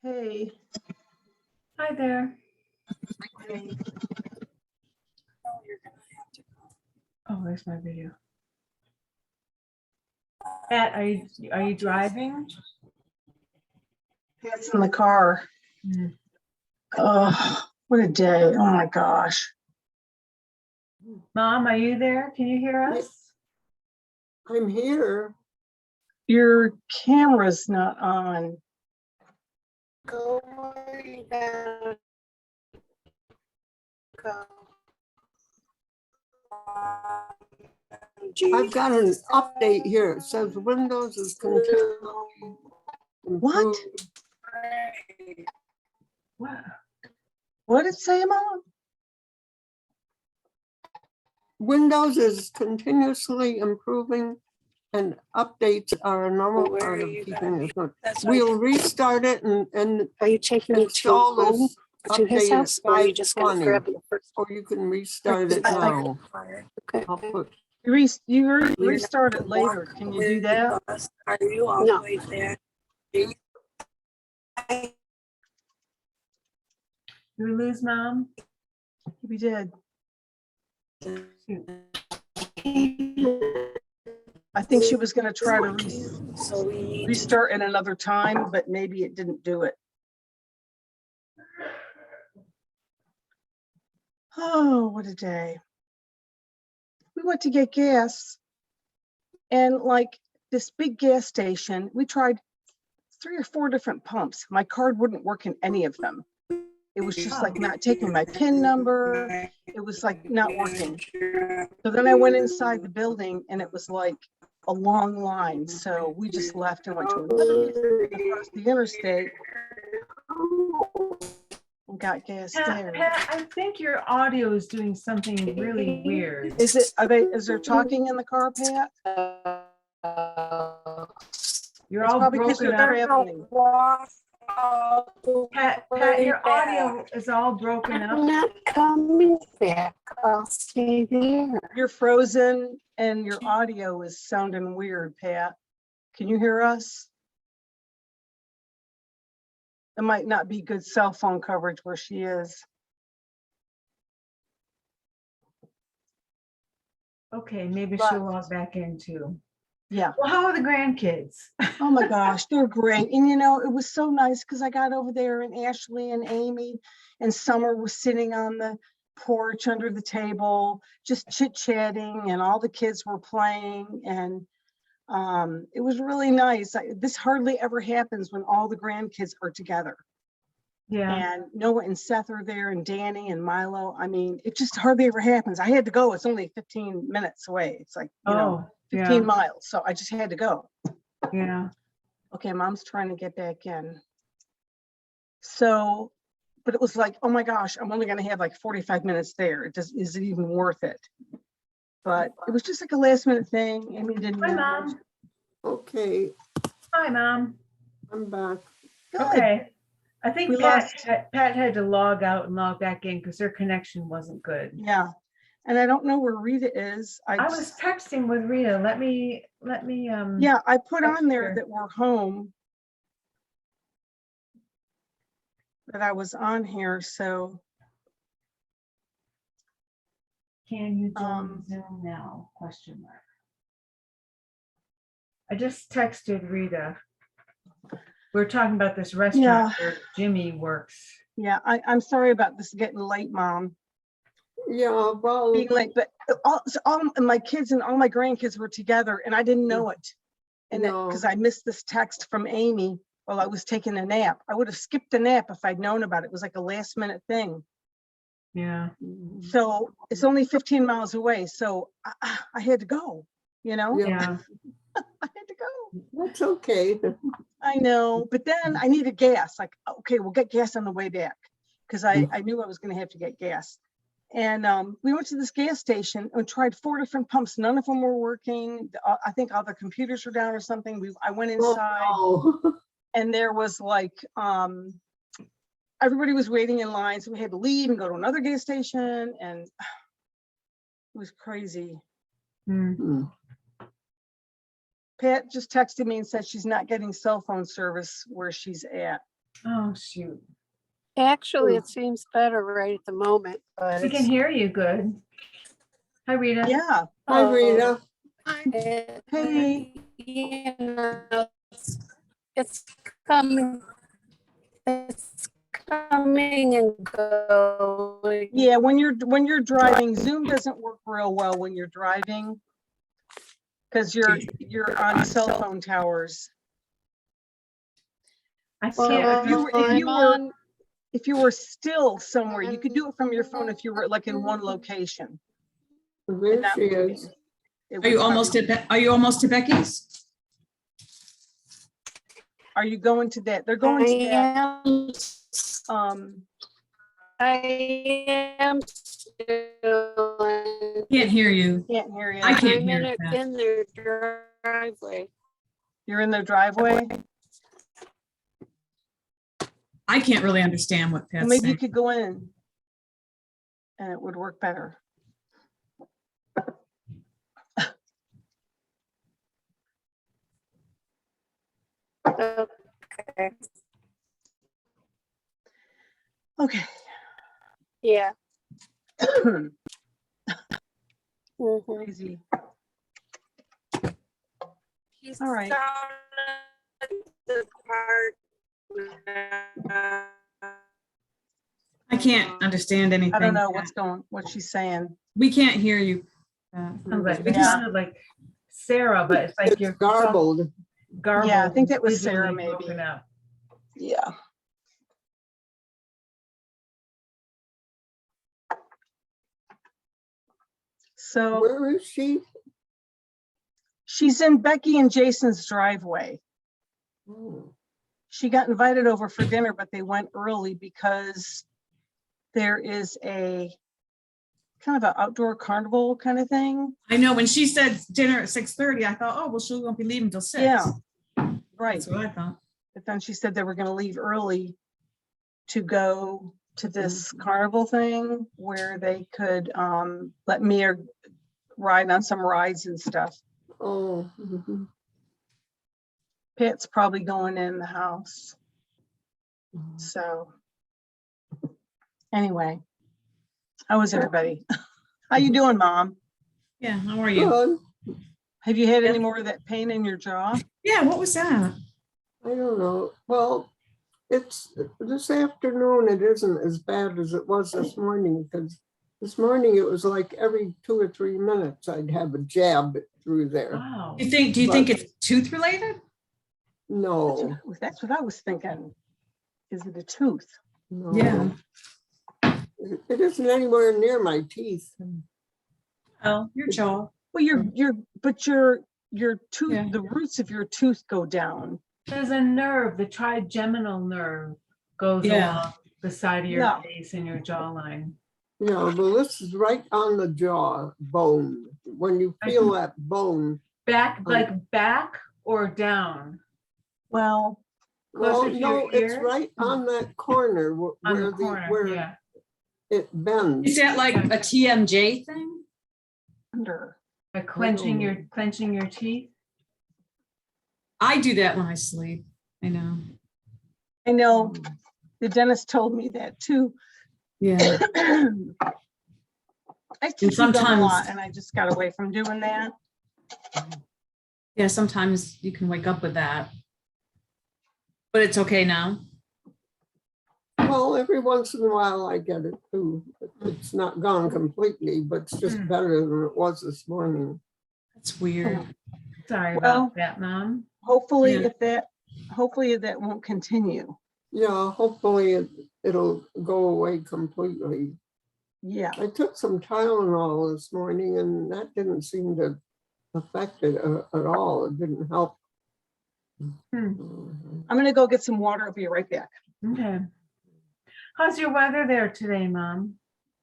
Hey, Hi there. hey, Oh, there's my video. Pat, are you driving? Pat's in the car. Hmm. Oh, what a day. Oh my gosh. Mom, are you there? Can you hear us? I'm here. Your camera's not on. Going down. I've got an update here. It says Windows is continually What? improved. What? What did it say, Mom? Windows is continuously improving and updates are a normal Where part are of you keeping going? it good. That's right. We'll restart it and Are you taking me to install this home, to his update at house, or are you just gonna 5:20, grab the first? or you can restart it I like now. the fire. Okay. I'll put, Restart it later. Can you do that? Are you all No. the way there? Did we lose Mom? We did. Shoot. I think she was gonna try to So we need to restart at another time, but maybe it didn't do it. Oh, what a day. We went to get gas and like this big gas station, we tried 3 or 4 different pumps. My card wouldn't work in any of them. It was just like not taking my PIN number. It was like not working. So then I went inside the building and it was like a long line. So we just left and went to another gas station across the interstate and got gas there. Pat, I think your audio is doing something really weird. Is there talking in the car, Pat? You're It's all probably because broken you're up. traveling. Pat, your audio is all broken I'm up. not coming back. I'll stay there. You're frozen and your audio is sounding weird, Pat. Can you hear us? It might not be good cell phone coverage where she is. Okay, maybe But- she'll log back in too. Yeah. Well, how are the grandkids? Oh my gosh, they're great. And you know, it was so nice because I got over there and Ashley and Amy and Summer were sitting on the porch under the table, just chit-chatting, and all the kids were playing. And it was really nice. This hardly ever happens when all the grandkids are together. Yeah. And Noah and Seth are there and Danny and Milo. I mean, it just hardly ever happens. I had to go. It's only 15 minutes away. It's like, you know, Oh, 15 yeah, miles. So I just had to go. yeah. Okay, Mom's trying to get back in. So, but it was like, oh my gosh, I'm only gonna have like 45 minutes there. Is it even worth it? But it was just like a last minute thing. Amy didn't Hi, know. Mom. okay, Hi, Mom. I'm back. Good. Okay. I think We Pat had to log out and log back in because her connection wasn't good. Yeah. And I don't know where Rita is. I was texting with Rita. Let me. Yeah, I put text on there her. that we're home. That I was on here, so Can you join Um, Zoom now? Question mark. I just texted Rita. We're talking about this restaurant where Jimmy works. yeah, I'm sorry about this getting late, Mom. Yeah, well, Being late, but all my kids and all my grandkids were together and I didn't know it. And No. because I missed this text from Amy while I was taking a nap. I would have skipped a nap if I'd known about it. It was like a last minute thing. Yeah. So it's only 15 miles away. So I had to go, you know, Yeah. I had to go. that's okay. I know, but then I needed gas. Like, okay, we'll get gas on the way back because I knew I was going to have to get gas. And we went to this gas station and tried 4 different pumps. None of them were working. I think all the computers were down or something. I went inside Oh, and there was like, everybody was waiting in line. So we had to leave and go to another gas station and it was crazy. Hmm. no. Pat just texted me and said she's not getting cell phone service where she's at. Oh, shoot. Actually, it seems better right at the moment, but We can hear you good. Hi, Rita. Yeah, Hi, Rita. Hey. You know, it's coming, it's coming and going. yeah, when you're driving, Zoom doesn't work real well when you're driving. Because you're on cell phone towers. I Well, can't. If you were still somewhere, you could do it from your phone if you were like in one location. and There not she moving. is. It Are would you almost probably- at, are you almost to Becky's? Are you going to that? They're going to that, I am still. Can't hear you. can't hear you. I can't I'm hear in, that. in their driveway. You're in their driveway. I can't really understand what Well, Pat's maybe you saying. could go in and it would work better. Okay, Okay. yeah. Mhm. Easy. He's All right. down at the park now. I can't understand anything. I don't know Pat. what she's saying. We can't hear you. Pat. I'm like, We it just- sounded like Sarah, but it's like It's you're garbled. garbled. Yeah, I think that was digitally Sarah, maybe. broken up. Yeah. So Where is she? she's in Becky and Jason's driveway. Oh, She got invited over for dinner, but they went early because there is a kind of an outdoor carnival kind of thing. I know when she said dinner at 6:30, I thought, oh, well, she won't be leaving till 6. Yeah. Right. That's what I thought. But then she said they were gonna leave early to go to this carnival thing where they could let Mia ride on some rides and stuff. oh, mhm. Pat's probably going in the house. So anyway, how is everybody? How you doing, Mom? Yeah, how are you? Good. Have you had any more of that pain in your jaw? Yeah, what was that? I don't know. Well, it's this afternoon, it isn't as bad as it was this morning, because this morning it was like every 2 or 3 minutes I'd have a jab through there. Wow. Do you think it's tooth related? No, That's what I was thinking. Is it a tooth? no. Yeah. It isn't anywhere near my teeth. Oh, your jaw. Well, your tooth, Yeah. the roots of your tooth go down. There's a nerve, the trigeminal nerve goes Yeah. along the side of your Yeah. face and your jawline. Yeah, well, this is right on the jaw bone. When you feel that bone, Back, like back or down? Well, well, Closer to no, your it's ear? right on that corner On where the corner, where yeah. it bends. Is that like a TMJ thing? under. Like clenching your teeth? I do that when I sleep. I know. I know the dentist told me that too. Yeah. I teach them a sometimes- lot and I just got away from doing that. Yeah, sometimes you can wake up with that. But it's okay now. Well, every once in a while I get it too. It's not gone completely, but it's just better than it was this morning. That's weird. Sorry Well- about that, Mom. Hopefully Yeah. hopefully that won't continue. Yeah, hopefully it'll go away completely. Yeah. I took some Tylenol this morning and that didn't seem to affect it at all. It didn't help. I'm gonna go get some water. I'll be right back. Okay. How's your weather there today, Mom?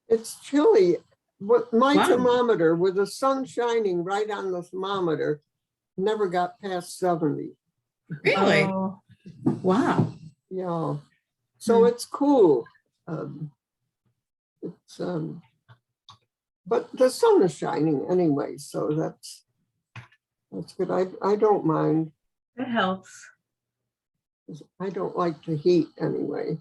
It's chilly. But my Wow. thermometer, with the sun shining right on the thermometer, never got past 70. Really? Oh, Wow. Yeah. So it's cool. It's but the sun is shining anyway, so that's good. I don't mind. it helps. I don't like the heat anyway.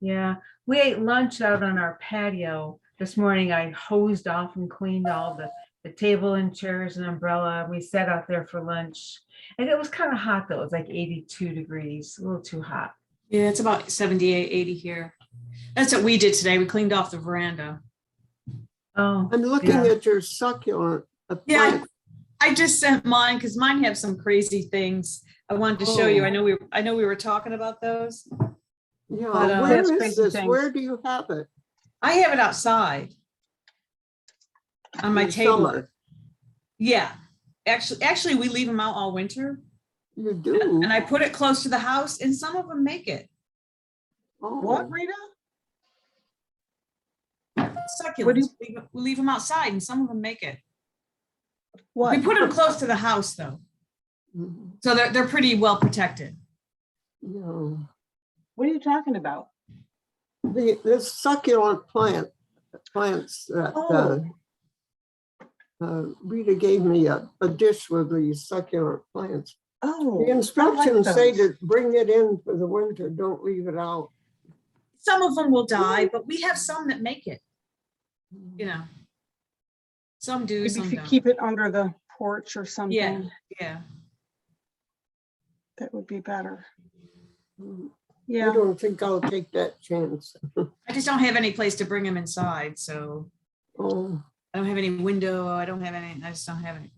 Yeah, we ate lunch out on our patio this morning. I hosed off and cleaned all the table and chairs and umbrella. We sat out there for lunch. And it was kind of hot though. It was like 82 degrees, a little too hot. Yeah, it's about 78, 80 here. That's what we did today. We cleaned off the veranda. Oh, I'm looking yeah. at your succulent. Yeah, plant. I just sent mine because mine have some crazy things I wanted to show you. Oh. I know we were talking about those. Yeah, But, where That's is crazy this? things. Where do you have it? I have it outside on my In table. summer? Yeah, actually, we leave them out all winter, You do? and I put it close to the house, and some of them make it. Oh. What, Rita? Succulents. We leave them outside, and some of them make it. What? We put them close to the house, though, Mhm. so they're pretty well protected. Yeah. What are you talking about? This succulent plants that Rita gave me a dish with these succulent plants. Oh, The I like instructions say those. to bring it in for the winter, don't leave it out. Some of them will die, but we have some that make it. You know, some do, Maybe some if you don't. keep it under the porch or something, Yeah. that would be better. I Yeah, don't think I'll take that chance. I just don't have any place to bring them inside, so Oh. I don't have any window. I just don't have any.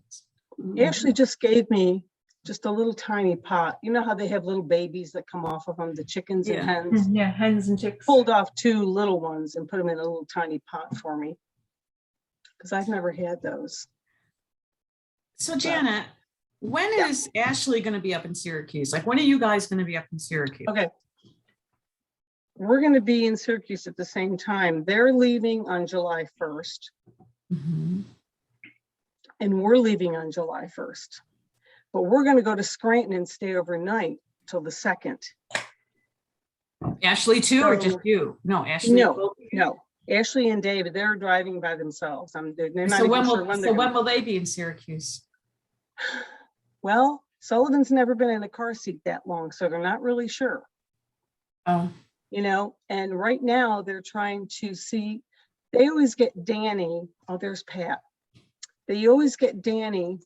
Ashley just gave me just a little tiny pot. You know how they have little babies that come off of them, the chickens and Yeah. hens? Yeah, hens and chicks. Pulled off 2 little ones and put them in a little tiny pot for me. Because I've never had those. So Janet, when is Ashley going to be up in Syracuse? Like, when are you guys going to be up in Syracuse? Okay. We're going to be in Syracuse at the same time. They're leaving on July 1st Mhm. and we're leaving on July 1st. But we're going to go to Scranton and stay overnight till the 2nd. Ashley too, or just So- you? No, Ashley. No, both of you? No, Ashley and David, they're driving by themselves. They're not So even when sure will when so they're when gonna. will they be in Syracuse? Well, Sullivan's never been in a car seat that long, so they're not really sure, Oh, you know? And right now they're trying to see, they always get Danny, oh, there's Pat. They always get Danny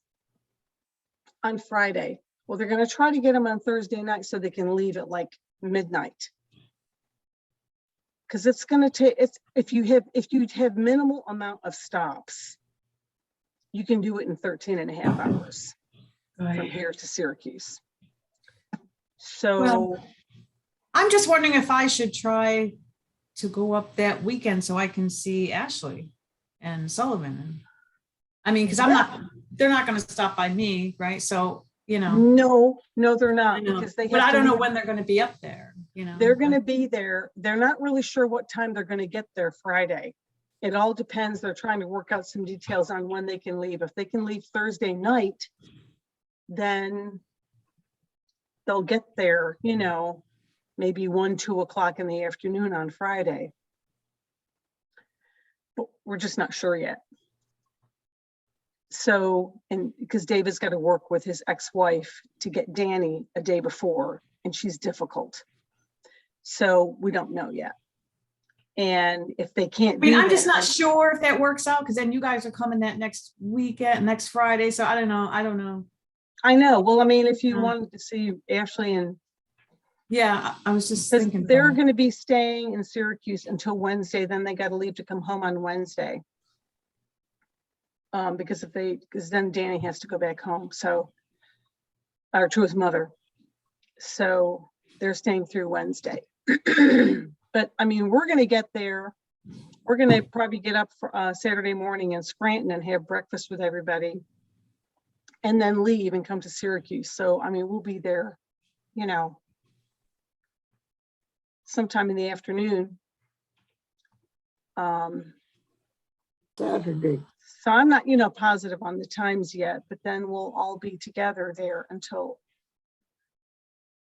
on Friday. Well, they're gonna try to get him on Thursday night so they can leave at like midnight. Cause it's gonna take, if you have minimal amount of stops, you can do it in 13 and a half hours from Right. here to Syracuse. So, Well, I'm just wondering if I should try to go up that weekend so I can see Ashley and Sullivan. I mean, because they're not going to stop by me, right? So, you know, no, they're I not know. because they But have I to don't know leave. when they're going to be up there, you know. They're gonna be there. They're not really sure what time they're gonna get there Friday. It all depends. They're trying to work out some details on when they can leave. If they can leave Thursday night, then they'll get there, you know, maybe 1, 2 o'clock in the afternoon on Friday. But we're just not sure yet. So, and because David's got to work with his ex-wife to get Danny a day before, and she's difficult. So we don't know yet. And if they can't I mean, do I'm just that, not sure if that works out because then you guys are coming that next weekend, next Friday. So I don't know. I know. Well, I mean, if you Mm. wanted to see Ashley and Yeah, I was just because thinking. they're about it. going to be staying in Syracuse until Wednesday, then they got to leave to come home on Wednesday. Because then Danny has to go back home. So, or to his mother. So they're staying through Wednesday. But I mean, we're going to get there. We're going to probably get up for Saturday morning in Scranton and have breakfast with everybody. And then leave and come to Syracuse. So, I mean, we'll be there, you know, sometime in the afternoon. Saturday. So I'm not, you know, positive on the times yet, but then we'll all be together there until,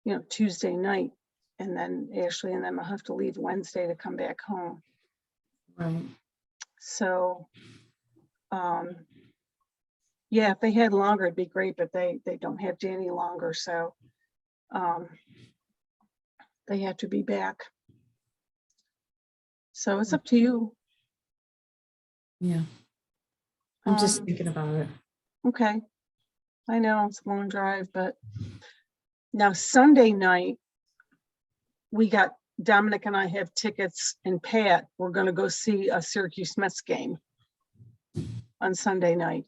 you know, Tuesday night. And then Ashley and them will have to leave Wednesday to come back home. Right. So, yeah, if they had longer, it'd be great, but they don't have Danny longer. So, they have to be back. So it's up to you. Yeah. I'm just Um, thinking about it. Okay. I know it's a long drive, but now Sunday night, we got, Dominic and I have tickets, and Pat, we're gonna go see a Syracuse Mets game on Sunday night.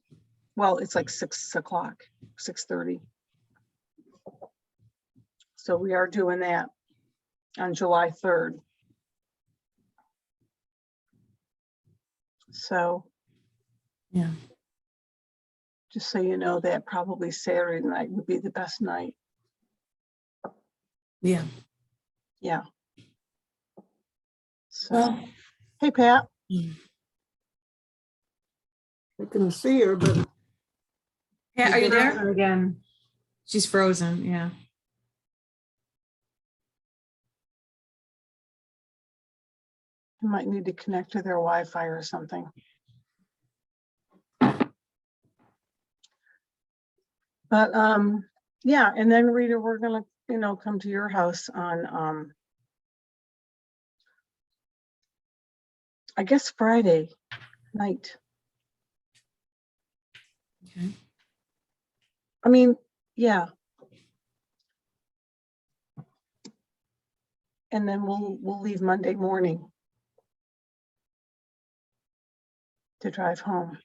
Well, it's like 6 o'clock, 6:30. So we are doing that on July 3rd. So Yeah. just so you know, that probably Saturday night would be the best night. Yeah. Yeah. So, Well, hey, Pat, I can see her, but Pat, are you there? Frozen again. She's frozen. Yeah. you might need to connect to their Wi-Fi or something. But yeah, and then Rita, we're gonna, come to your house on I guess Friday night. Okay. I mean, yeah. And then we'll leave Monday morning to drive home.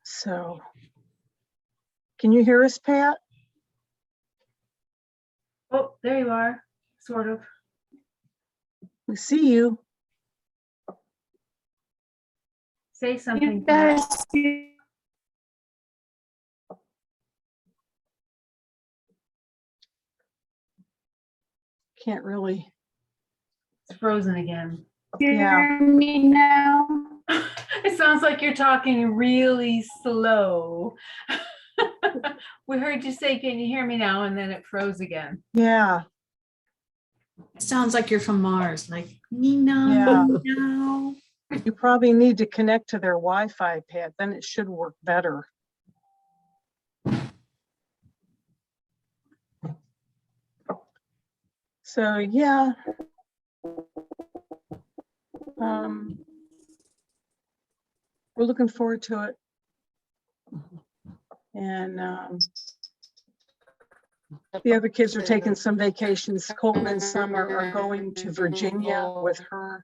So, can you hear us, Pat? Oh, there you are, sort of. We see you. Say You something, Pat. guys, see- Can't really. It's frozen again. hear me now? It sounds like you're talking really slow. We heard you say, "Can you hear me now?" And then it froze again. Yeah. It sounds like you're from Mars, like me now, Yeah. me now. You probably need to connect to their Wi-Fi, Pat. Then it should work better. So yeah. We're looking forward to it. And the other kids are taking some vacations. Colton and Summer are going to Virginia with her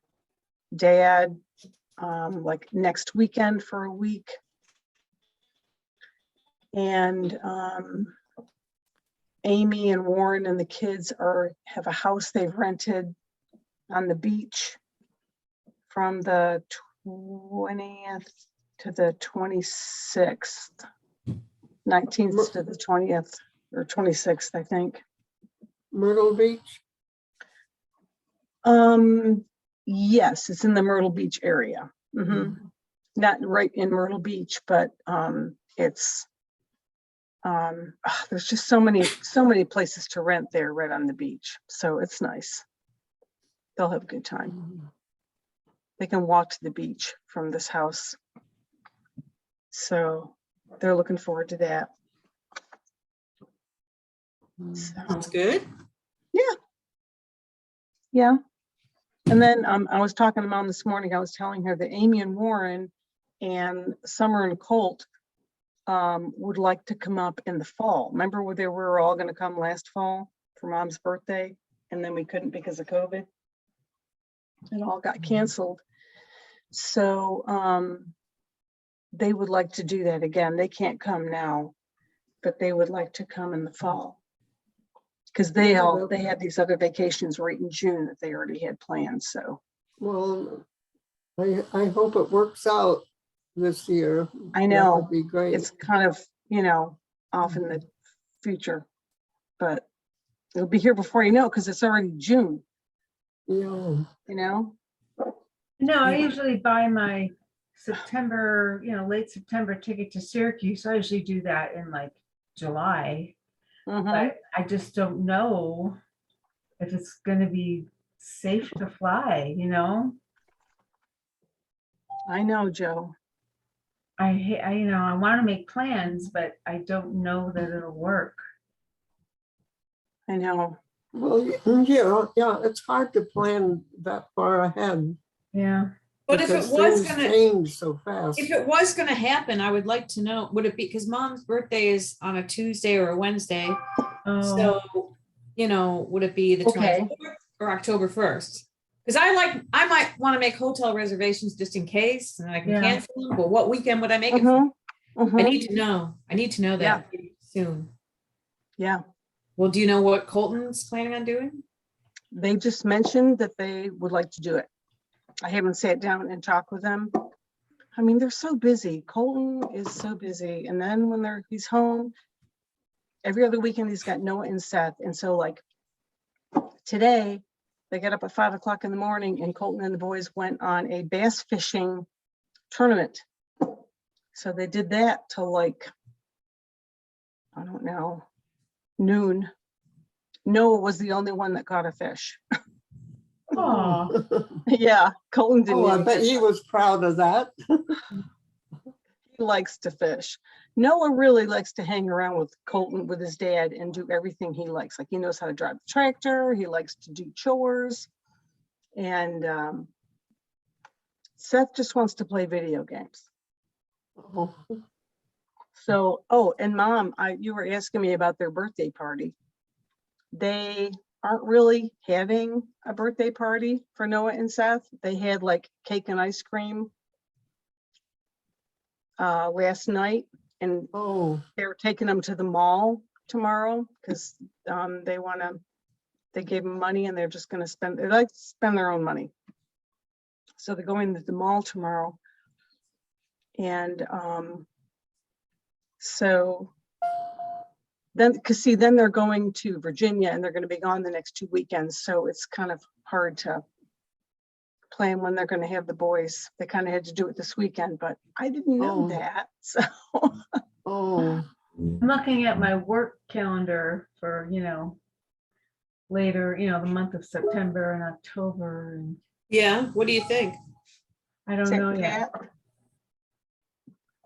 dad, like next weekend for a week. And Amy and Warren and the kids have a house they've rented on the beach from the 20th to the 26th, 19th to the 20th or 26th, I think. Myrtle Beach. Yes, it's in the Myrtle Beach area. Not right in Myrtle Beach, but it's there's just so many places to rent there right on the beach. So it's nice. They'll have a good time. They can walk to the beach from this house. So they're looking forward to that. Sounds good. Yeah. And then I was talking to Mom this morning. I was telling her that Amy and Warren and Summer and Colt would like to come up in the fall. Remember where they were all going to come last fall for Mom's birthday, and then we couldn't because of COVID. It all got canceled. So they would like to do that again. They can't come now, but they would like to come in the fall. Because they had these other vacations right in June that they already had planned. So Well, I hope it works out this year. I That know would be great. it's kind of, off in the future, but it'll be here before you know, because it's already June, Yeah. No, I usually buy my September, late September ticket to Syracuse. I usually do that in like July. Mhm. But I just don't know if it's going to be safe to fly, I know, Joe. I want to make plans, but I don't know that it'll work. I know. Well, yeah, it's hard to plan that far ahead. Yeah. But if it because was things gonna, change so fast. if it was gonna happen, I would like to know, would it be, because mom's birthday is on a Tuesday or a Wednesday? Oh, So, would it be the Okay. 24th or October 1st? Because I might want to make hotel reservations just in case, and I can Yeah. cancel them, but what weekend would I make it for? Mhm, I mhm. need to know. I need to know that soon. Yeah, Well, do you know what Colton's planning on doing? they just mentioned that they would like to do it. I haven't sat down and talked with them. I mean, they're so busy. Colton is so busy. And then when he's home, every other weekend he's got Noah and Seth. And so like today, they got up at 5 o'clock in the morning and Colton and the boys went on a bass fishing tournament. So they did that till like, I don't know, noon. Noah was the only one that caught a fish. oh, Yeah, Colton didn't. Oh, I even bet catch he one. was proud of that. He likes to fish. Noah really likes to hang around with Colton, with his dad, and do everything he likes. Like he knows how to drive the tractor. He likes to do chores. And Seth just wants to play video games. Oh, So, and Mom, you were asking me about their birthday party. They aren't really having a birthday party for Noah and Seth. They had like cake and ice cream last night, and oh, they were taking them to the mall tomorrow because they gave them money and they're just going to they like to spend their own money. So they're going to the mall tomorrow. And so then, then they're going to Virginia and they're going to be gone the next 2 weekends. So it's kind of hard to plan when they're going to have the boys. They kind of had to do it this weekend, but I didn't know Oh. that. So oh, I'm looking at my work calendar for, later, the month of September and October, and Yeah, what do you think? I don't know yet. Pat,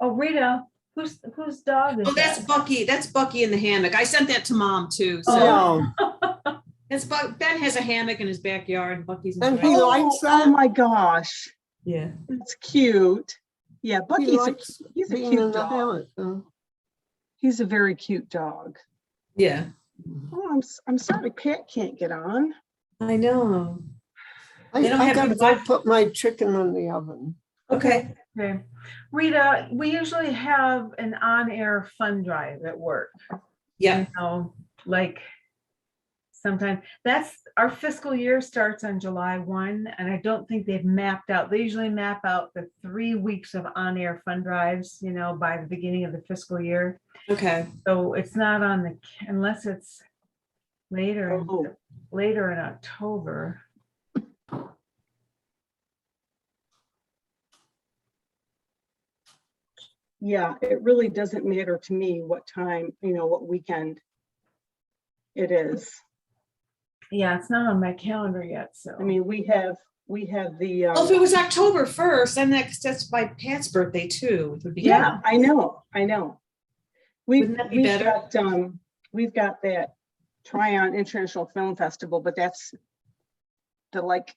Oh, Rita, whose dog is Oh, that's that? Bucky. That's Bucky in the hammock. I sent that to mom too. So yeah. it's Ben has a hammock in his backyard, and Bucky's in And the he back. likes oh that. my gosh, Yeah. it's cute. Yeah, He Bucky's likes he's a being cute in the dog. hammock. huh? He's a very cute dog. Yeah. Oh, I'm sorry, Pat can't get on. I know. I, They don't I have gotta good go Wi-Fi. put my chicken in the oven. Okay. Okay. Rita, we usually have an on-air fund drive at work. Yeah. Like sometimes that's our fiscal year starts on July 1, and I don't think they've mapped out. They usually map out the 3 weeks of on-air fund drives, by the beginning of the fiscal year. Okay. So it's not on unless it's later Oh. in October. Yeah, it really doesn't matter to me what time, what weekend it is. Yeah, it's not on my calendar yet. So I mean, we have the Well, if it was October 1st, then that's my Pat's birthday too. It would be yeah, I know. Wouldn't that be better? We've got that Tryon International Film Festival, but that's the like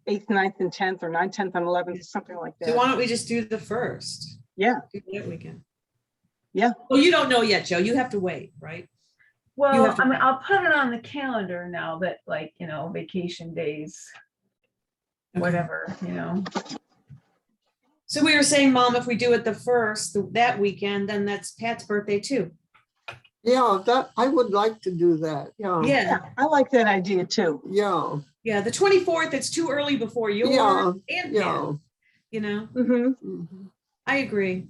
8th, 9th, and 10th, or 9th, 10th, and 11th, something like So that. why don't we just do the 1st? Yeah. Do that weekend. Yeah. Well, you don't know yet, Joe. You have to wait, right? well, have to- I mean, I'll put it on the calendar now that vacation days, Okay. whatever, So we were saying, Mom, if we do it the 1st, that weekend, then that's Pat's birthday too. Yeah, that I would like to do that. Yeah. Yeah. I like that idea too. Yeah. Yeah. The 24th, it's too early before yours Yeah, and Yeah. Pat's, Mhm. Mhm. I agree.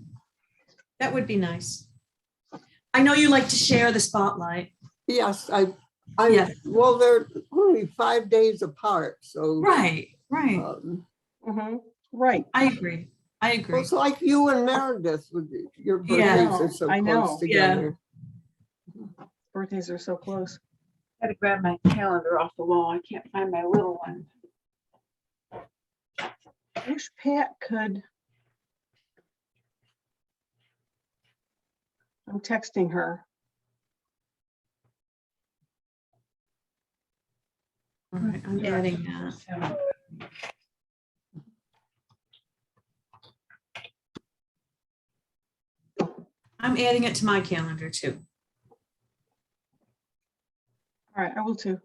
That would be nice. I know you like to share the spotlight. Yes, Yeah. well, they're only 5 days apart, so. Right. Mhm. Right. I agree. Well, it's like you and Meredith with your Yeah. birthdays are so I know. close together. Birthdays are so close. Got to grab my calendar off the wall. I can't find my little one. I wish Pat could. I'm texting her. adding that. I'm adding it to my calendar too. All right, I will too.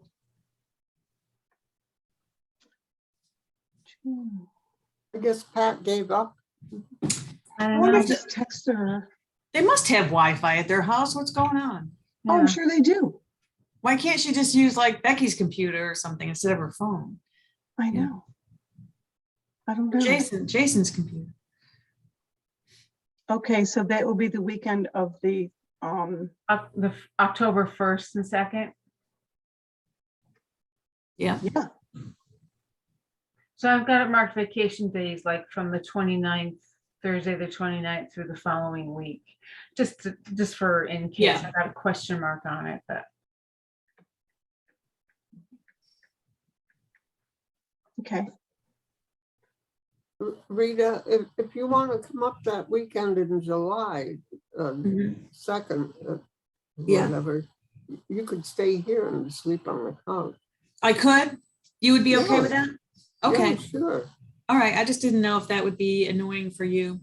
I guess Pat gave up. I I don't wonder know. if just texted her. They must have Wi-Fi at their house. What's going on? Oh, I'm Yeah. sure they do. Why can't she just use like Becky's computer or something instead of her phone? I Yeah. know. I don't Or know. Jason's computer. Okay, so that will be the weekend of the, The October 1st and 2nd. Yeah. yeah, So I've got it marked vacation days, like from the 29th, Thursday, the 29th through the following week. Just for in case Yeah. I got a question mark on it, but okay. Rita, if you want to come up that weekend in July, Mhm. 2nd, Yeah. whatever, you could stay here and sleep on the couch. I could. You would be okay with Yeah. that? Okay. Yeah, sure. All right. I just didn't know if that would be annoying for you.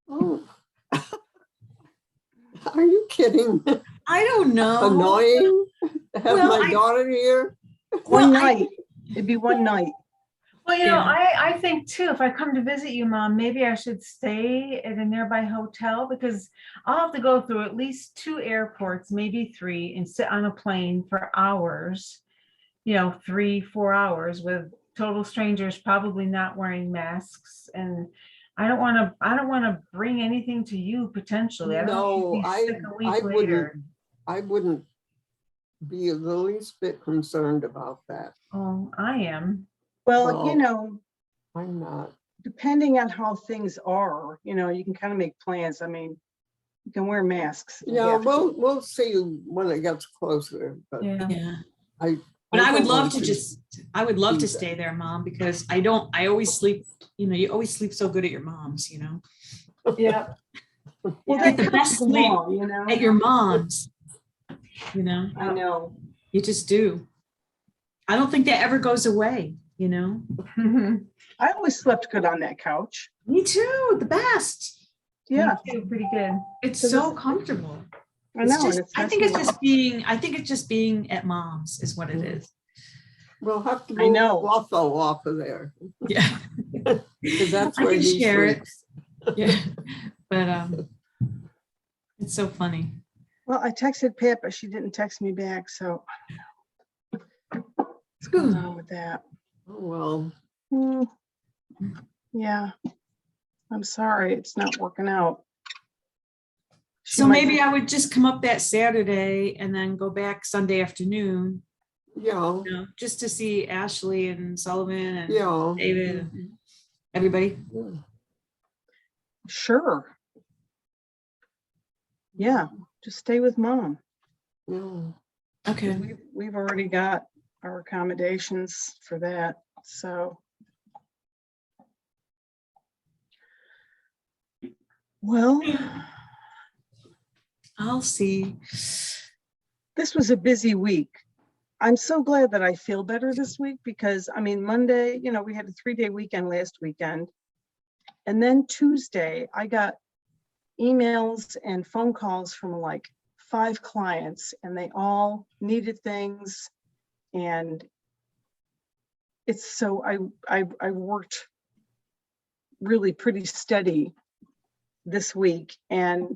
Oh. Are you kidding? I don't know. Annoying? Have Well, my daughter here? One Well, I- night. It'd be one night. well, you know, Yeah. I think too, if I come to visit you, Mom, maybe I should stay at a nearby hotel because I'll have to go through at least 2 airports, maybe 3, and sit on a plane for hours, 3-4 hours with total strangers, probably not wearing masks. And I don't want to bring anything to you potentially. I don't want No, you to be sick a week I later. wouldn't be the least bit concerned about that. Oh, I am. Well, Well, I'm not. depending on how things are, you can kind of make plans. I mean, you can wear masks. if you Yeah, have to. we'll see when it gets closer, but Yeah. Yeah. I. But I would don't love want to I would love do to that. stay there, Mom, because I always sleep, you always sleep so good at your mom's, Yeah. Well, You that get the comes best with sleep all, at your mom's, I know. you just do. I don't think that ever goes away, I always slept good on that couch. Me too, the best. Yeah, Me too, pretty good. It's So so this- comfortable. I It's know. just, and I think it's nice. just being at mom's is what it is. We'll have to I move know. Watho off of there, Yeah. because that's I where can he share it. sleeps. Yeah. But it's so funny. Well, I texted Pat, but she didn't text me back, so. What's going on with that? Oh, well, Hmm. Yeah. I'm sorry, it's not working out. She So might maybe be- I would just come up that Saturday and then go back Sunday afternoon, yeah, just to see Ashley and Sullivan and yeah. David and everybody. Yeah. Sure. Yeah, just stay with Mom. Yeah. Okay. We've already got our accommodations for that, so. Well, I'll see. this was a busy week. I'm so glad that I feel better this week because, I mean, Monday, we had a 3-day weekend last weekend. And then Tuesday, I got emails and phone calls from like 5 clients and they all needed things. And it's so, I worked really pretty steady this week and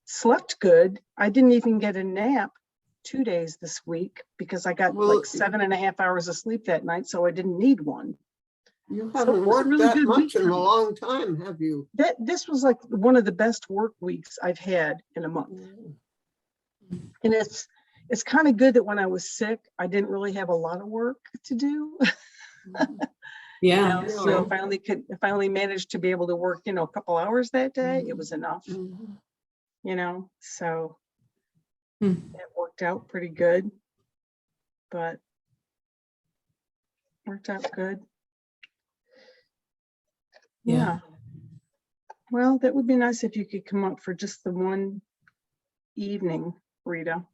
slept good. I didn't even get a nap 2 days this week because I got Well, like 7.5 hours of sleep that night, so I didn't need one. You So haven't it was a worked really that good much in a weekend. long time, have you? This was like one of the best work weeks I've had in a month. And it's kind of good that when I was sick, I didn't really have a lot of work to do. Yeah. So if I only managed to be able to work, a couple hours that day, it was enough, Mhm. so Hmm. it worked out pretty good, but worked out good. Yeah. Yeah. Well, that would be nice if you could come up for just the one evening, Rita,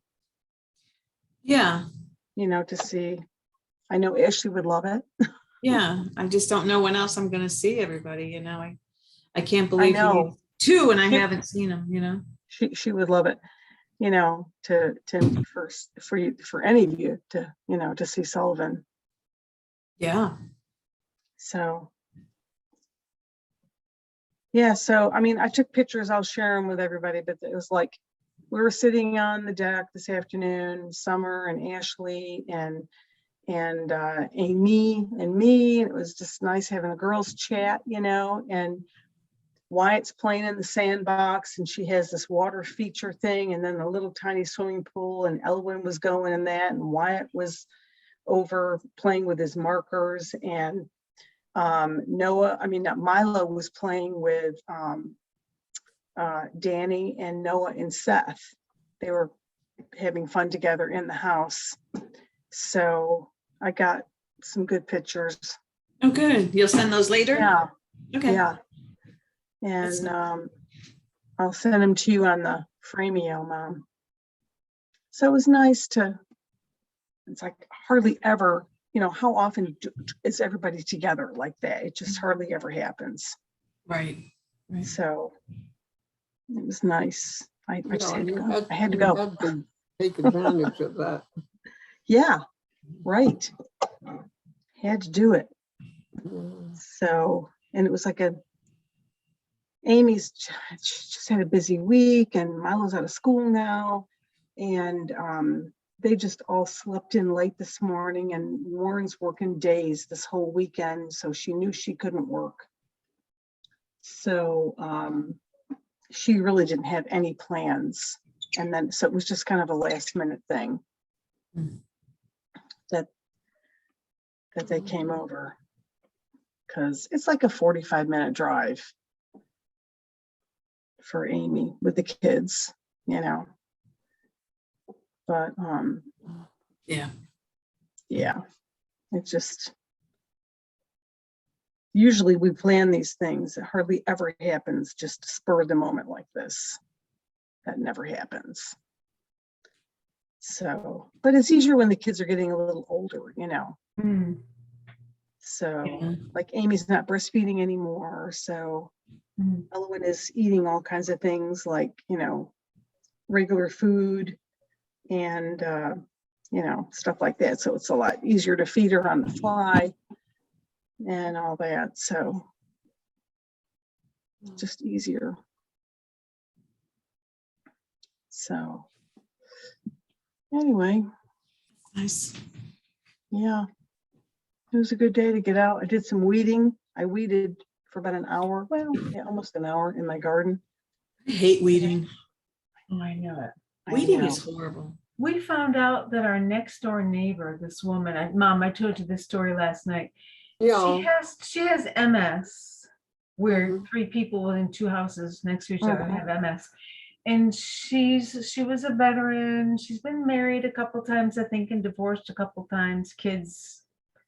Yeah. to see I know Ashley would love it. Yeah, I just don't know when else I'm gonna see everybody, you know, I can't believe he know. needs two and I She- haven't seen him, you know? She would love it, you know, for any of you to, you know, to see Sullivan. Yeah. So. Yeah, so I mean, I took pictures, I'll share them with everybody, but it was like, we were sitting on the deck this afternoon, Summer and Ashley and Amy and me, and it was just nice having a girls chat, you know, and Wyatt's playing in the sandbox and she has this water feature thing and then the little tiny swimming pool, and Elwin was going in that and Wyatt was over playing with his markers, and Milo was playing with Danny and Noah and Seth. They were having fun together in the house. So I got some good pictures. Oh, good. You'll send those later? Yeah, Okay. yeah. And I'll send them to you on the Frameo, Mom. So it was nice it's like hardly ever, you know, how often is everybody together like that? It just hardly ever happens. Right. So it was nice. I just had to You go. I had to go. had to take advantage of that. Yeah, right. Had to do it. Mm. So, and it was like Amy's just had a busy week and Milo's out of school now. And they just all slept in late this morning, and Warren's working days this whole weekend. So she knew she couldn't work. So she really didn't have any plans. And then, so it was just kind of a last minute thing that they came over, because it's like a 45-minute drive for Amy with the kids, you know. But Yeah. It's just, usually we plan these things. It hardly ever happens, just spur of the moment like this. That never happens. So, but it's easier when the kids are getting a little older, you know. Mm. So Yeah. like Amy's not breastfeeding anymore. So Mm. Elwin is eating all kinds of things like, you know, regular food and, you know, stuff like that. So it's a lot easier to feed her on the fly and all that. So just easier. So anyway, Nice. yeah, it was a good day to get out. I did some weeding. I weeded for about an hour. Well, yeah, almost an hour in my garden. I hate weeding. Oh, I know it. I Weeding know. is horrible. We found out that our next door neighbor, this woman, Mom, I told you this story last night. Yeah. She has MS, where 3 people within 2 houses next to each other have MS. And she was a veteran. She's been married a couple times, I think, and divorced a couple times.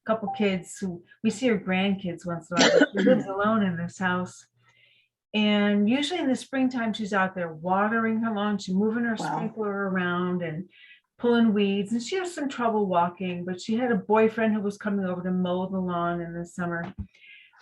Couple kids who we see her grandkids once in a while. But she lives alone in this house. And usually in the springtime, she's out there watering her lawn. She's moving her Wow. sprinkler around and pulling weeds. And she has some trouble walking, but she had a boyfriend who was coming over to mow the lawn in the summer.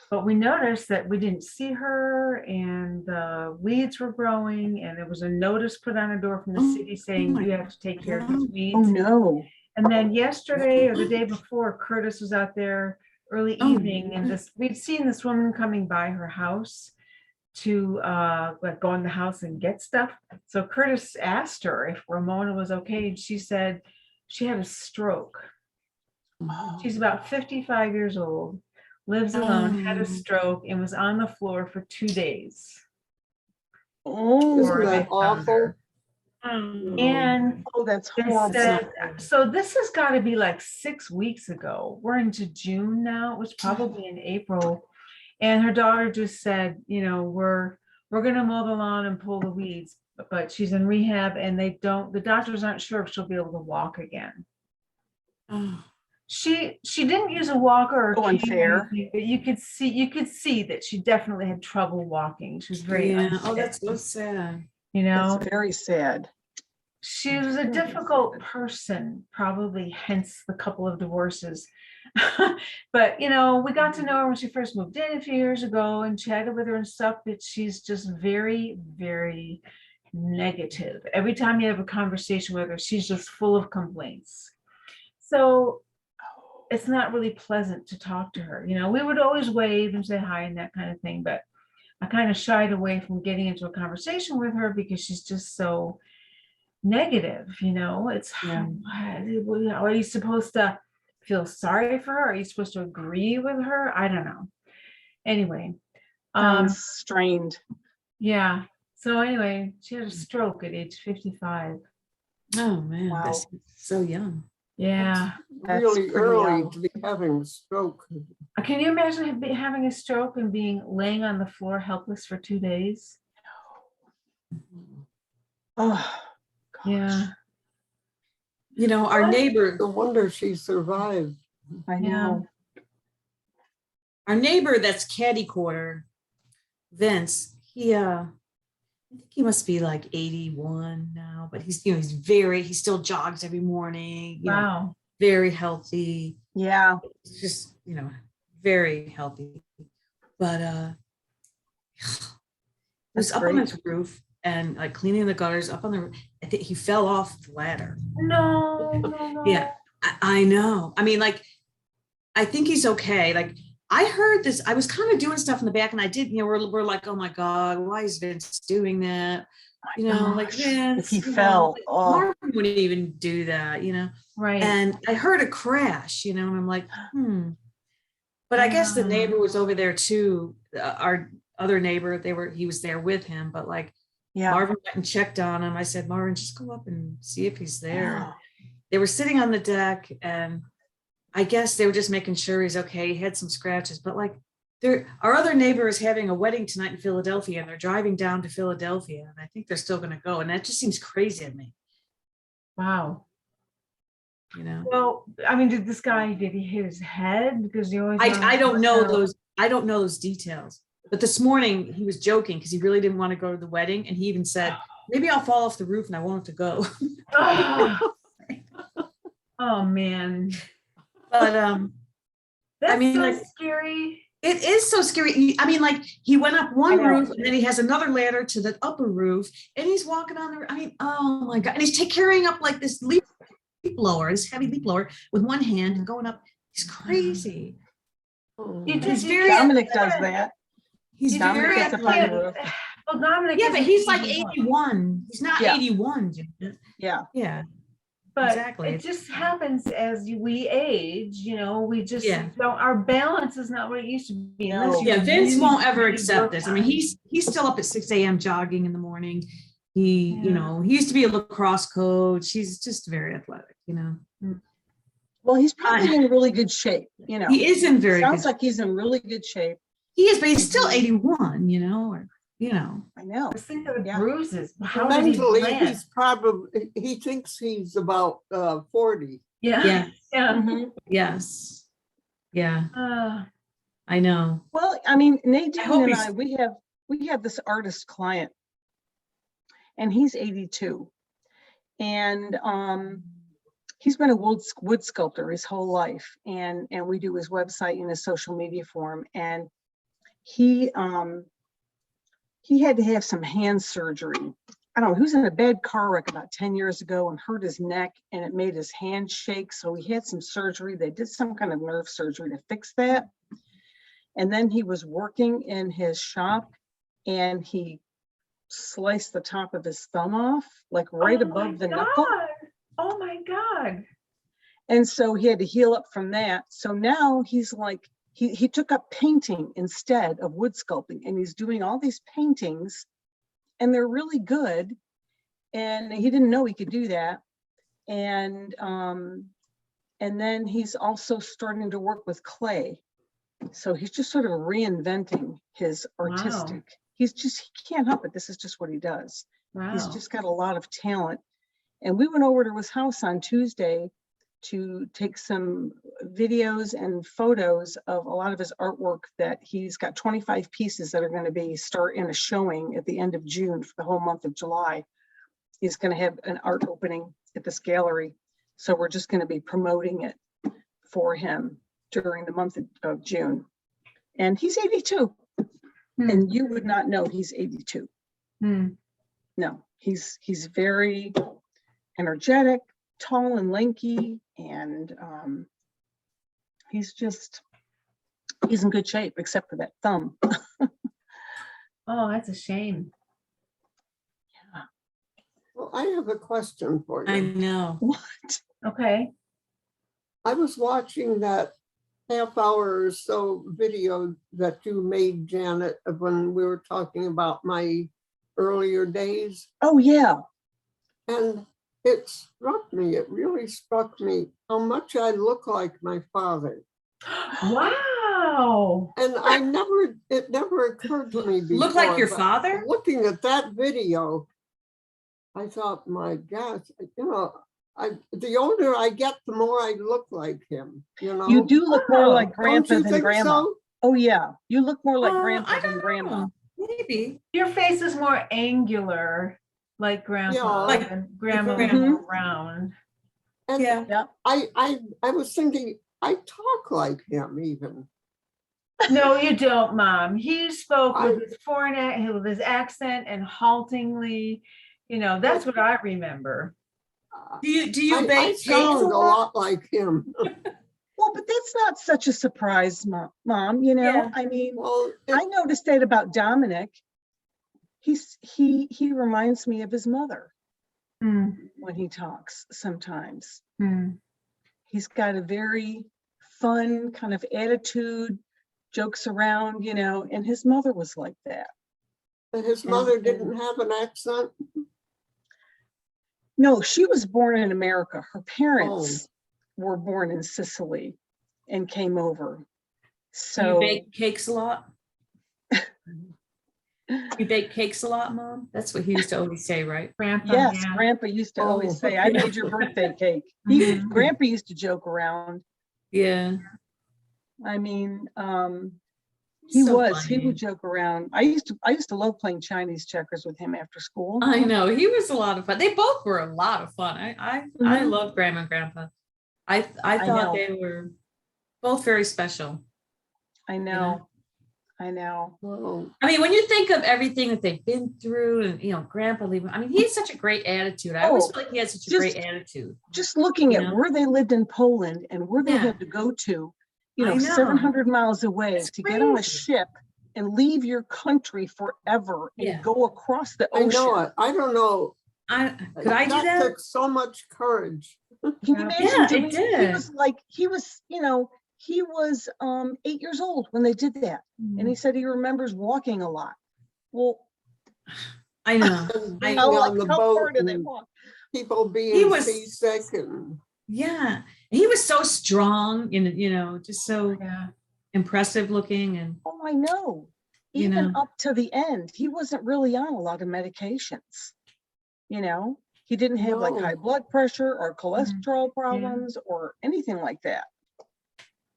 But we noticed that we didn't see her, and the weeds were growing, and there was a notice put on a door from the city saying my you have to take care of these weeds. Oh no. And then yesterday or the day before, Curtis was out there early Oh, evening, and we'd seen this woman coming by her house to like go in the house and get stuff. So Curtis asked her if Ramona was okay, and she said she had a stroke. She's about 55 years old, lives alone, had a stroke, and was on the floor for 2 days. Oh, Isn't Or they that found awful? her. And oh, that's they horrible. said, so this has got to be like 6 weeks ago. We're into June now. It was probably in April. And her daughter just said, you know, we're gonna mow the lawn and pull the weeds, but she's in rehab, and the doctors aren't sure if she'll be able to walk again. Oh, She didn't use a walker or So cane or unfair. anything, but you could see that she definitely had trouble walking. She was very yeah. unfit, Oh, that's so sad. you know. That's very sad. She was a difficult person, probably hence the couple of divorces. But, you know, we got to know her when she first moved in a few years ago and chatted with her and stuff, but she's just very, very negative. Every time you have a conversation with her, she's just full of complaints. So it's not really pleasant to talk to her. You know, we would always wave and say hi and that kind of thing, but I kind of shied away from getting into a conversation with her because she's just so negative, you know. It's Yeah. are you supposed to feel sorry for her? Are you supposed to agree with her? I don't know. Anyway, Sounds strained. yeah. So anyway, she had a stroke at age 55. Oh, man, Wow. that's so young. Yeah. That's Really pretty early young. to be having a stroke. Can you imagine having a stroke and being laying on the floor helpless for 2 days? Oh, Yeah. You know, our neighbor, No wonder she survived. I Yeah. know. our neighbor that's caddy quarter, Vince, I think he must be like 81 now, but he's, you know, he still jogs every morning, you know, Wow. very healthy. Yeah. It's just, you know, very healthy. But he was That's up on great. his roof and like cleaning the gutters up on the roof. I think he fell off the ladder. No. Yeah, I know. I mean, like, I think he's okay. Like, I heard this, I was kind of doing stuff in the back and I did, you know, we're like, oh my God, why is Vince doing that? You know, like Gosh, Vince, if he you know, fell, like, oh. Marvin wouldn't even do that, you know? Right. And I heard a crash, you know, and I'm like, But I guess the Ah. neighbor was over there too. Our other neighbor, he was there with him, but like Yeah. Marvin went and checked on him. I said, Marvin, just go up and see if he's there. Wow. They were sitting on the deck and I guess they were just making sure he's okay. He had some scratches, but like our other neighbor is having a wedding tonight in Philadelphia and they're driving down to Philadelphia. And I think they're still going to go. And that just seems crazy to me, Wow. you know? Well, I mean, did he hit his head? Because you always I don't know those details. But this morning he was joking because he really didn't want to go to the wedding. And he even said, maybe I'll fall off the roof and I won't have to go. Oh, oh man. But That's mean, so like, scary. it is so scary. I mean, like he went up one I know. roof and then he has another ladder to the upper roof and he's walking on the, I mean, oh my God. And he's carrying up like this leaf blower, this heavy leaf blower with one hand and going up. He's crazy. You He's you very- can't- Dominic does that. He's you Dominic very gets up on the athletic. roof. Well, Dominic. Yeah, but isn't he's like 81. 81. He's not Yeah. 81. Judith. Yeah. Yeah. But Exactly. it just happens as we age, you know, we just Yeah. don't, our balance is not what it used to be. No. unless you Yeah, Vince really, won't ever really accept work this. I on mean, it. he's still up at 6 a.m. jogging in the morning. He, Yeah. you know, he used to be a lacrosse coach. He's just very athletic, you know. Well, he's probably in really good shape, you know. He is in very Sounds good. like he's in really good shape. He is, but he's still 81, you know, or you know. I know. Just think of the Yeah. bruises. How did he Mentally, land? he's probably, he thinks he's about 40. Yeah. Yeah. Yeah. Mhm. Yes. Yeah, Uh, I know. Well, I mean, Nadine hope and he's- I, we have this artist client and he's 82. And he's been a wood sculptor his whole life. And we do his website and his social media for him. And he had to have some hand surgery. I don't know, he was in a bad car wreck about 10 years ago and hurt his neck and it made his hand shake. So he had some surgery. They did some kind of nerve surgery to fix that. And then he was working in his shop and he sliced the top of his thumb off, like right oh my above the knuckle. God. Oh my God. And so he had to heal up from that. So now he's like, he took up painting instead of wood sculpting and he's doing all these paintings and they're really good. And he didn't know he could do that. And then he's also starting to work with clay. So he's just sort of reinventing his artistic. He can't help it. This is just what he does. Wow. He's just got a lot of talent. And we went over to his house on Tuesday to take some videos and photos of a lot of his artwork that he's got 25 pieces that are going to start in a showing at the end of June for the whole month of July. he's going to have an art opening at this gallery. So we're just going to be promoting it for him during the month of June. And he's 82. Hmm. And you would not know he's 82. Hmm. No, he's very energetic, tall and lanky, and he's in good shape except for that thumb. Oh, that's a shame. Well, I have a question for I you. know. What? Okay. I was watching that half hour or so video that you made, Janet, of when we were talking about my earlier days. Oh yeah. And it really struck me how much I look like my father. Wow. And it never occurred to me before. Look like your but father? Looking at that video, I thought, my gosh, the older I get, the more I look like him, You do look more like Don't grandpa you than think grandma. so? Oh yeah, you look more like I grandpa than don't grandma. know. Maybe. Your face is more angular, like grandpa, Yeah. and grandma grandma. more round. And Yeah. I was thinking, I talk like him even. No, you don't, Mom. He spoke I- with his foreign, with his accent and haltingly. That's what I remember. Do you I bake cakes sound a a lot like him. Well, but that's not such a surprise, Mom. Yeah. I mean, Well, I noticed that about Dominic. He reminds me of his mother Hmm. when he talks sometimes. Hmm. He's got a very fun kind of attitude, jokes around, and his mother was like that. his mother didn't have an accent. No, she was born in America. Her parents were born in Sicily and came over. Do you So bake cakes a lot? You bake cakes a lot, Mom? That's what he used to always say, right? Grandpa. yes, yeah. Grandpa used to always Oh, say, I yeah. made your birthday cake. Mhm. Grandpa used to joke around. Yeah. I mean, he So would funny. joke around. I used to love playing Chinese checkers with him after school. I know, he was a lot of fun. They both were a lot of fun. I Mhm. love Grandma and Grandpa. I I thought know. they were both very special. I know. I know. Well, I mean, when you think of everything that they've been through and, Grandpa leaving, I mean, he has such a great attitude. I always Oh, feel like he has such a just- great attitude. Just looking You at know? where they lived in Poland and where they Yeah. had to go to, I know. 700 miles away It's to get on a crazy. ship and leave your country forever and Yeah. go across the I ocean. know it. I don't know. Could I do that? Took so much courage. Can you Yeah. imagine Yeah, it doing, did. he was 8 years old when they did that. And he said he remembers walking a lot. Well, I know. And I- being how on the far boat did they and walk? people He being was- seasick and Yeah. He was so strong and, just so Yeah. impressive looking and Oh, I know. You Even know. up to the end, he wasn't really on a lot of medications. He didn't have like No. high blood pressure or cholesterol problems or anything like that.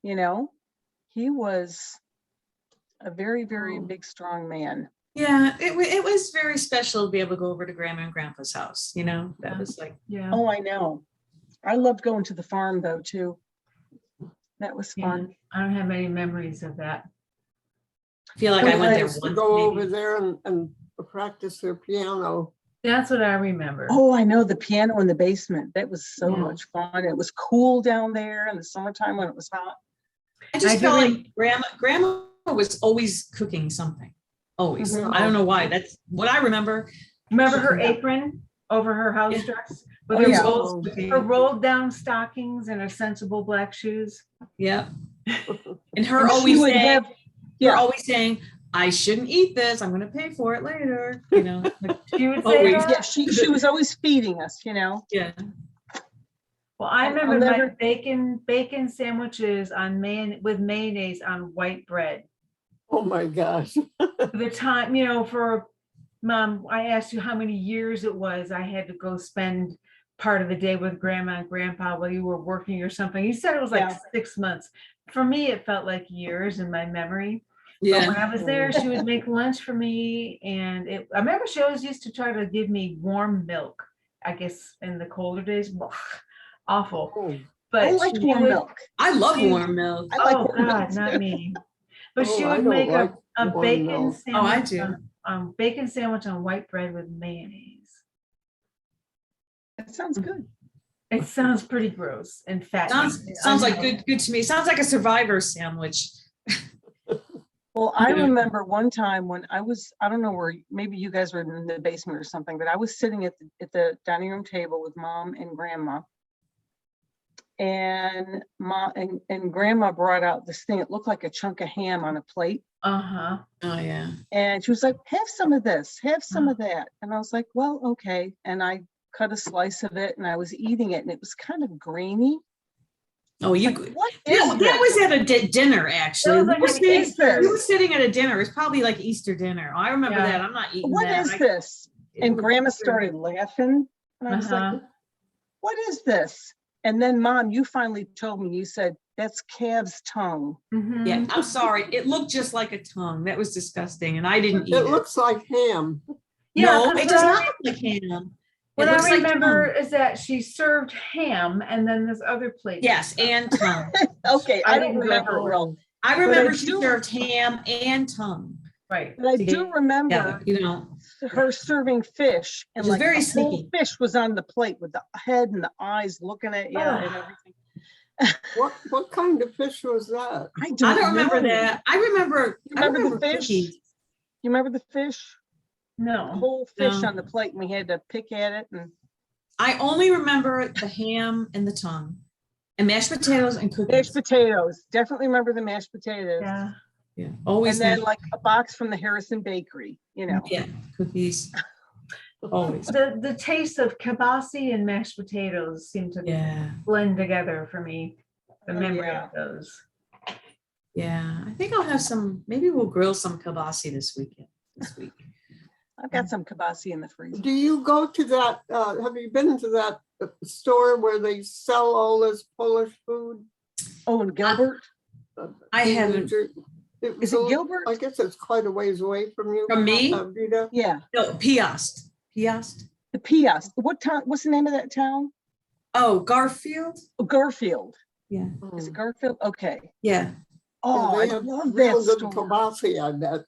He was a very, very Oh. big, strong man. yeah, it was very special to be able to go over to Grandma and Grandpa's house, that Yeah. was like, Yeah. Oh, I know. I loved going to the farm though, too. That was Yeah. fun. I don't have any memories of that. I feel like we I went there used to once. go maybe. over there and practice their piano. That's what I remember. Oh, I know, the piano in the basement. That was so Yeah. much fun. It was cool down there in the summertime when it was hot. I just I felt do like grandma was always cooking something. Always. Mhm. I don't know why. That's what I remember. Remember her Yeah. apron over her house Yeah. dress? Oh, With her yeah. rolled, her rolled down stockings and her sensible black shoes. Yeah. And her And she always would saying, have, her yeah. always saying, I shouldn't eat this. I'm gonna pay for it later. Like, She would say Always. that? Yeah, she was always feeding us, yeah. Well, I I'll remember my never- bacon sandwiches with mayonnaise on white bread. Oh my gosh. The time, for Mom, I asked you how many years it was I had to go spend part of the day with Grandma and Grandpa while you were working or something. You said it was like Yeah. 6 months. For me, it felt like years in my memory. But Yeah. when I was there, she would make lunch for me, and I remember she always used to try to give me warm milk. I guess in the colder days, awful. Oh, I But like she warm would, milk. I love She- warm milk. I like oh warm milk God, not too. me. But Oh, she I would don't make like a warm bacon milk. Oh, I sandwich, do. bacon sandwich on white bread with mayonnaise. That sounds good. It sounds pretty gross and fat. Sounds like good to me. Sounds like a Survivor sandwich. Well, I Yeah. remember one time when I don't know where, maybe you guys were in the basement or something, but I was sitting at the dining room table with mom and grandma. And mom and grandma brought out this thing. It looked like a chunk of ham on a plate. Uh-huh. Oh, yeah. And she was like, have some of this, have some of that. And I was like, well, okay. And I cut a slice of it and I was eating it and it was kind of grainy. Oh, you, What is that this? was at a dinner, actually. That was like We were an sitting- Easter. we were sitting at a dinner. It's probably like Easter dinner. I remember Yeah. that. I'm not eating What that. is this? And grandma started. started laughing. And I was like, Uh-huh. what is this? And then mom, you finally told me, you said, that's calf's tongue. Mhm. Yeah, I'm sorry. It looked just like a tongue. That was disgusting, and I didn't eat it it. looks like ham. Yeah, No, 'cause it does what I- not look like ham. What It I looks like remember tongue. is that she served ham and then this other plate. Yes, and tongue. Okay, I I don't didn't go remember it well, I I remember she do- served ham and tongue. Right. but I do together, remember you know. her serving fish and Which is like very the whole sneaky. fish was on the plate with the head and the eyes looking at you and Oh. everything. What kind of fish was that? I I don't remember know. that. I remember. You remember the fish? cookies. You remember the fish? The No. whole fish No. on the plate and we had to pick at it and I only remember the ham and the tongue, and mashed potatoes and cookies. mashed potatoes. Definitely remember the mashed potatoes. Yeah. Yeah, And always. then mashed- like a box from the Harrison Bakery, you know. Yeah, cookies. Always. The taste of kibasi and mashed potatoes seem to Yeah, blend together for me. The Oh, memory yeah. of those. yeah. I think I'll have some. Maybe we'll grill some kibasi this weekend. This week. I've got some kibasi in the freezer. Do you go to that, have you been to that store where they sell all this Polish food? Oh, and Gilbert? I in New haven't. Jer- Is was it a- Gilbert? I guess it's quite a ways away from you. From me? Rita. Yeah, No, Piast. Piast. the Piast. What town? What's the name of that town? Oh, Garfield. Oh, Garfield. Yeah, Is it Garfield? Okay. yeah. Oh, I They have love real that good store. kibasi, I bet.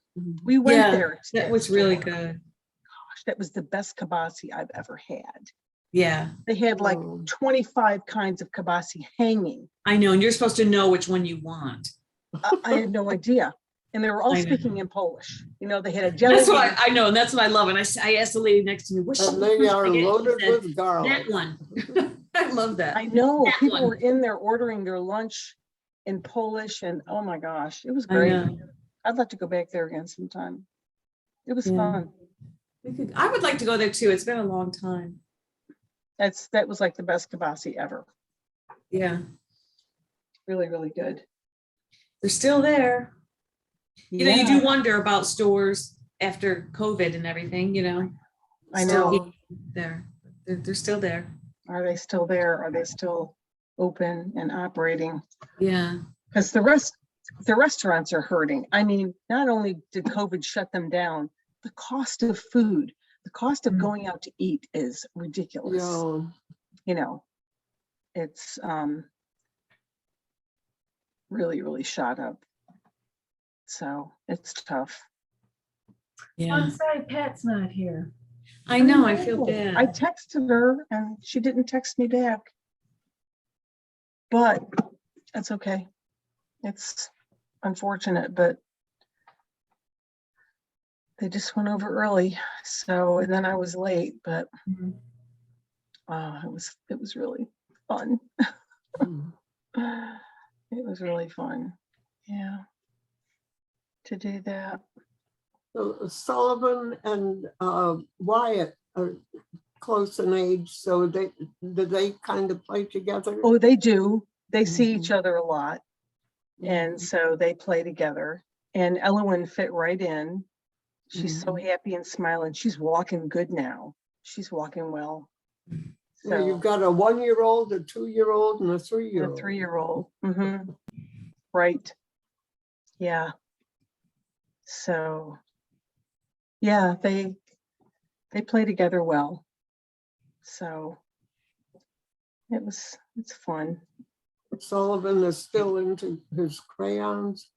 We went Yeah, there. to That was really store. good. Gosh, that was the best kibasi I've ever had. Yeah, They had like Oh. 25 kinds of kibasi hanging. I know. And you're supposed to know which one you want. I had no idea. And they were all I know. speaking in Polish. You know, they had a jelly. That's what bean. I know, and that's what I love. And I asked the lady next to me, which And they are loaded with garlic. that one. I love that. I know that people one. were in there ordering their lunch in Polish and oh my gosh, it was I great. know. I'd like to go back there again sometime. It was Yeah. fun. I would like to go there too. It's been a long time. That was like the best kibasi ever. Yeah, Really, really good. they're still there. You know, you Yeah, do wonder about stores after COVID and everything, you know. I Still know. There, they're still there. Are they still there? Are they still open and operating? Yeah, Because the restaurants are hurting. I mean, not only did COVID shut them down, the cost of food, the cost of Mm. going out to eat is ridiculous. Yeah. You know, it's really, really shot up. So it's tough. yeah. I'm sorry, Pat's not here. I know. I feel know. bad. I texted her and she didn't text me back. But that's okay. It's unfortunate, but they just went over early. So, and then I was late, but Mhm. it was really fun. Mm. It was really fun. Yeah. To do that. So Sullivan and Wyatt are close in age, so do they kind of play together? Oh, they do. They see Mhm. each other a lot. And so they play together. And Elowen fit right in. She's so happy and smiling. She's walking good now. She's walking well. So you've So got a 1-year-old, a 2-year-old, and a a 3-year-old. 3-year-old. Right. Yeah. So yeah, they play together well. So it's fun. Sullivan is still into his crayons.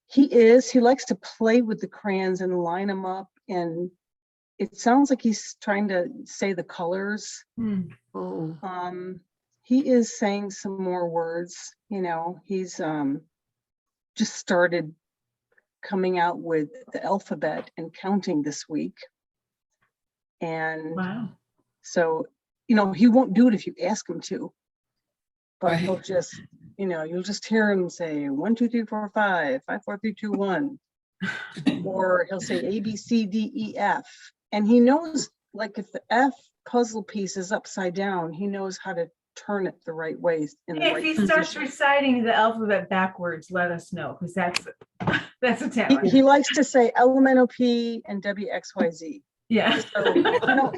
He likes to play with the crayons and line them up, and it sounds like he's trying to say the colors. Hmm. Oh, He is saying some more words, he's just started coming out with the alphabet and counting this week. And Wow. so, he won't do it if you ask him to, but he'll Right. just, you'll just hear him say 1, 2, 3, 4, 5, 5, 4, 3, 2, 1. Or he'll say A, B, C, D, E, F. And he knows, like, if the F puzzle piece is upside down, he knows how to turn it the right way in the If right he starts position. reciting the alphabet backwards, let us know, because that's a He talent. likes to say elemental P and WXYZ. Yeah. So,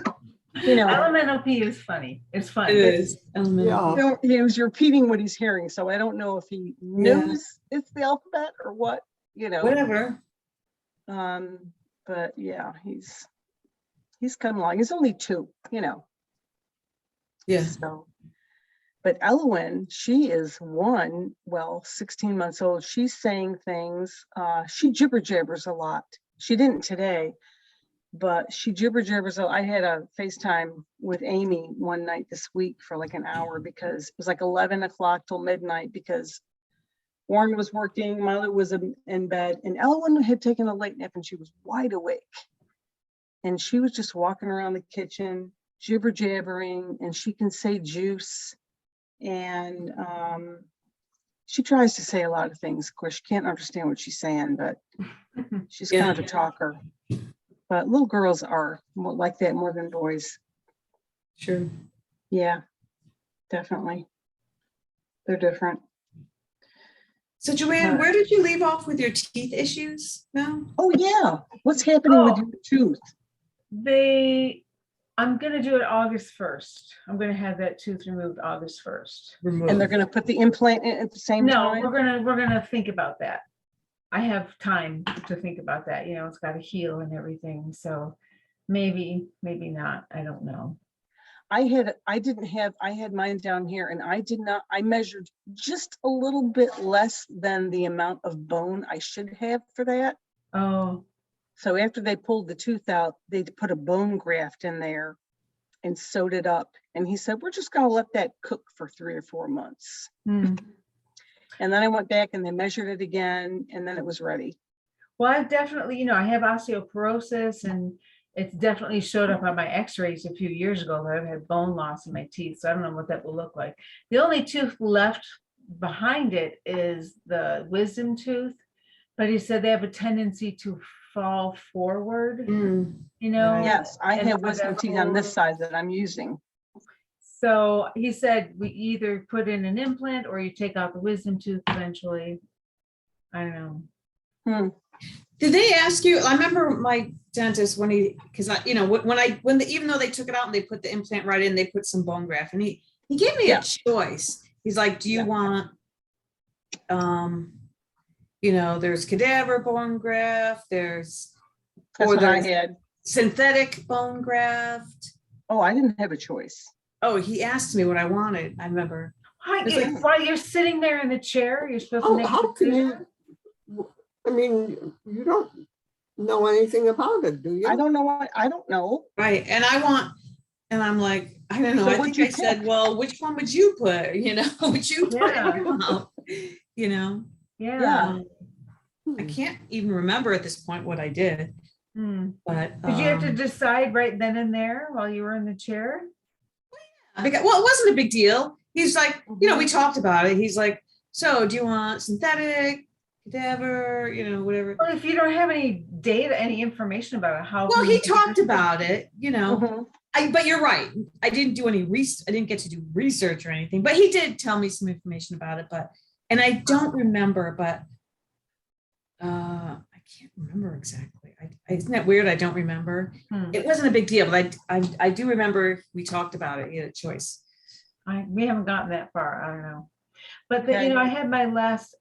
Elemental P is funny. It's fun. It is. Elemental. yeah. he was repeating what he's hearing, so I don't know if he knows it's the alphabet or what, Whatever. but yeah, he's come along. He's only 2, Yeah. so. But Elwyn, she is 16 months old. She's saying things. She jibber jabbers a lot. She didn't today, but she jibber jabbers. I had a FaceTime with Amy one night this week for like an hour, because it was like 11 o'clock till midnight, because Warren was working, Mother was in bed, and Elwyn had taken a late nap and she was wide awake. And she was just walking around the kitchen, jibber jabbering, and she can say juice. And she tries to say a lot of things. Of course, you can't understand what she's saying, but she's kind of a talker. But little girls are more like that more than boys. Sure. Yeah, definitely. They're different. So Joanne, where did you leave off with your teeth issues now? Oh, yeah. What's happening with Oh. your tooth? I'm gonna do it August 1st. I'm gonna have that tooth removed August 1st. And they're going to put the implant in at the same No, time? we're gonna think about that. I have time to think about that. It's got to heal and everything. So maybe not. I don't know. I had mine down here, and I measured just a little bit less than the amount of bone I should have for that. Oh, So after they pulled the tooth out, they put a bone graft in there and sewed it up. And he said, we're just going to let that cook for 3 or 4 months. hmm. And then I went back and they measured it again, and then it was ready. Well, I've definitely, I have osteoporosis, and it's definitely showed up on my x-rays a few years ago that I've had bone loss in my teeth. So I don't know what that will look like. The only tooth left behind it is the wisdom tooth, but he said they have a tendency to fall forward, Mm. Yes, I And have for wisdom the teeth on this whole- side that I'm using. So he said we either put in an implant or you take out the wisdom tooth eventually. I don't know. Did they ask you? I remember my dentist when because even though they took it out and they put the implant right in, they put some bone graft, and he gave me Yeah. a choice. He's like, do you Yeah. want, there's cadaver bone graft, That's what I had. synthetic bone graft. Oh, I didn't have a choice. Oh, he asked me what I wanted. I remember. Why, It's like- while you're sitting there in the chair, you're supposed to make a How can decision? you, I mean, you don't know anything about it, do you? I don't know. I don't know. Right. And I'm like, I don't know. So I what'd think you I said, pick? well, which one would you put? Would you put Yeah. in your mouth? Yeah. Yeah. I can't even remember at this point what I did, Hmm. but. Did you have to decide right then and there while you were in the chair? Because, well, it wasn't a big deal. He's like, we talked about it. He's like, so do you want synthetic, cadaver, whatever? Well, if you don't have any data, any information about it, how? Well, can he you talked decide? about it, Mhm. but you're right. I didn't do any I didn't get to do research or anything, but he did tell me some information about it, and I don't remember, but I can't remember exactly. Isn't that weird? I don't remember. Hmm. It wasn't a big deal, but I do remember we talked about it. He had a choice. We haven't gotten that far. I don't know. But Okay. I had my last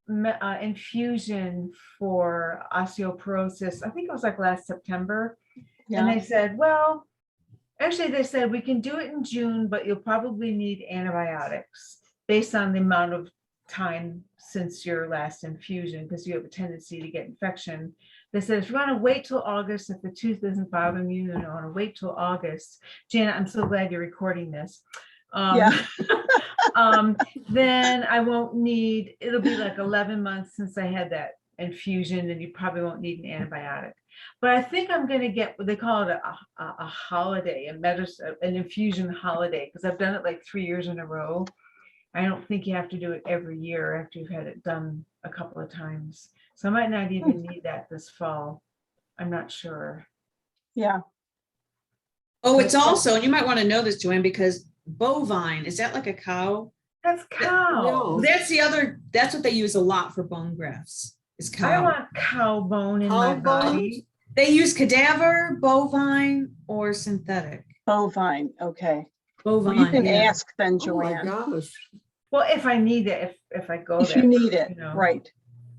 infusion for osteoporosis. I think it was like last September. And Yeah. they said, well, Actually, they said we can do it in June, but you'll probably need antibiotics based on the amount of time since your last infusion, because you have a tendency to get infection. They said if you want to wait till August, if the tooth isn't bothering you, and you want to wait till August. Janet, I'm so glad you're recording this. Yeah. Then I won't need, it'll be like 11 months since I had that infusion, and you probably won't need an antibiotic. But I think I'm gonna get what they call it a holiday, a medicine, an infusion holiday, because I've done it like 3 years in a row. I don't think you have to do it every year after you've had it done a couple of times. So I might not even need that this fall. I'm not sure. Yeah. Oh, it's also, and you might want to know this, Joanne, because bovine, is that like a cow? That's cow. no. That's the other, that's what they use a lot for bone grafts, is I don't cow. want cow bone in my Cow body. They use cadaver, bovine, or synthetic. Bovine. Okay. Well, you Bovine, can yeah. ask then, Oh my Joanne, gosh. Well, if I need it, if I go if there, you need it. you know. Right.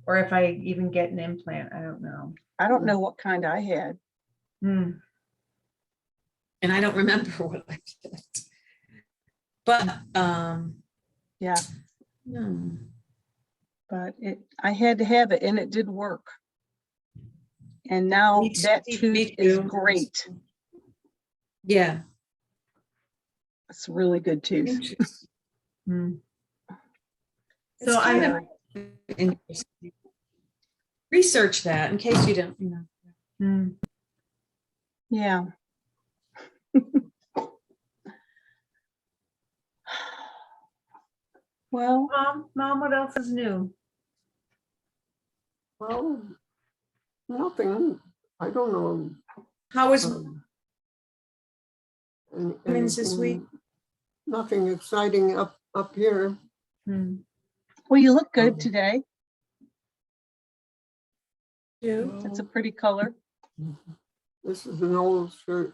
or if I even get an implant, I don't know. I don't know what kind I had. Hmm. And I don't remember what I did. But, Yeah. no. But I had to have it and it did work. And now Me too- that me tooth is too. great. Yeah. It's a really good tooth. Interesting. Hmm. It's So kind I, of interesting. Research that in case you don't, you know. hmm. Yeah. Well, Mom, what else is new? Well, nothing. I don't know. How was um, women's this week? anything- Nothing exciting up here. Hmm. well, you look good today. you? It's a pretty color. This is an old shirt.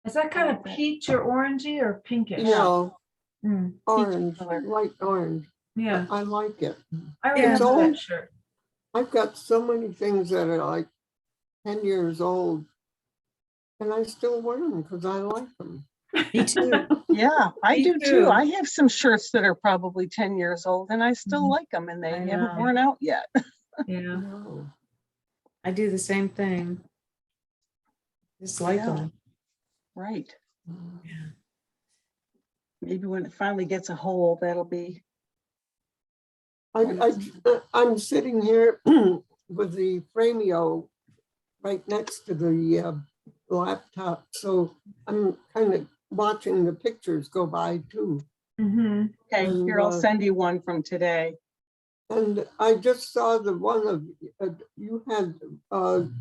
Is that kind of peach or orangey or pinkish? No, Hmm. orange, color. light orange. Yeah, I like it. I Yeah. remember old. that shirt. I've got so many things that are like 10 years old. And I still wear them because I like them. Me too. Yeah, I Me do too. too. I have some shirts that are probably 10 years old and I still Mhm. like them and they I haven't know. worn out yet. Yeah. No. I do the same thing. Just like Yeah. them. Right. Yeah. Maybe when it finally gets a hole, that'll be, I'm sitting here with the Framio right next to the laptop. So I'm kind of watching the pictures go by too. Mm-hmm. okay, And, here, I'll send you one from today. And I just saw the one of, you had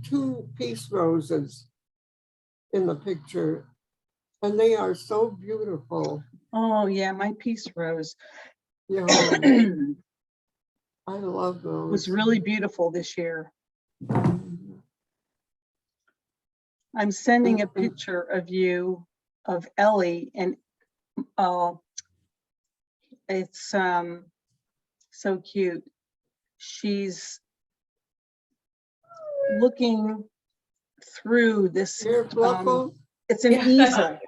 2 peace roses in the picture. And they are so beautiful. Oh yeah, my peace rose You know, was I love those. really beautiful this year. I'm sending a Mhm. picture of you, of Ellie, and it's so cute. She's looking through this. Here, Fluffo. It's an Yeah. easel.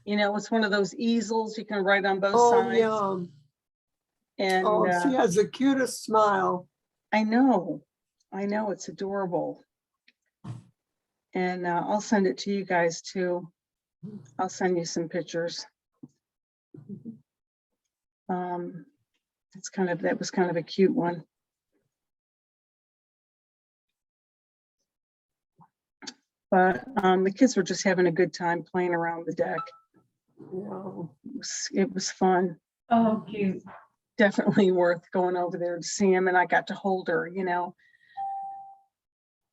You know, it's one of those easels you can write on both Oh, sides. yeah. And Oh, she has the cutest smile. I know, it's adorable. And I'll send it to you guys too. I'll send you some pictures. That was kind of a cute one. But the kids were just having a good time playing around the deck. Yeah. It was fun. Oh, cute. Definitely worth going over there to see him, and I got to hold her, you know.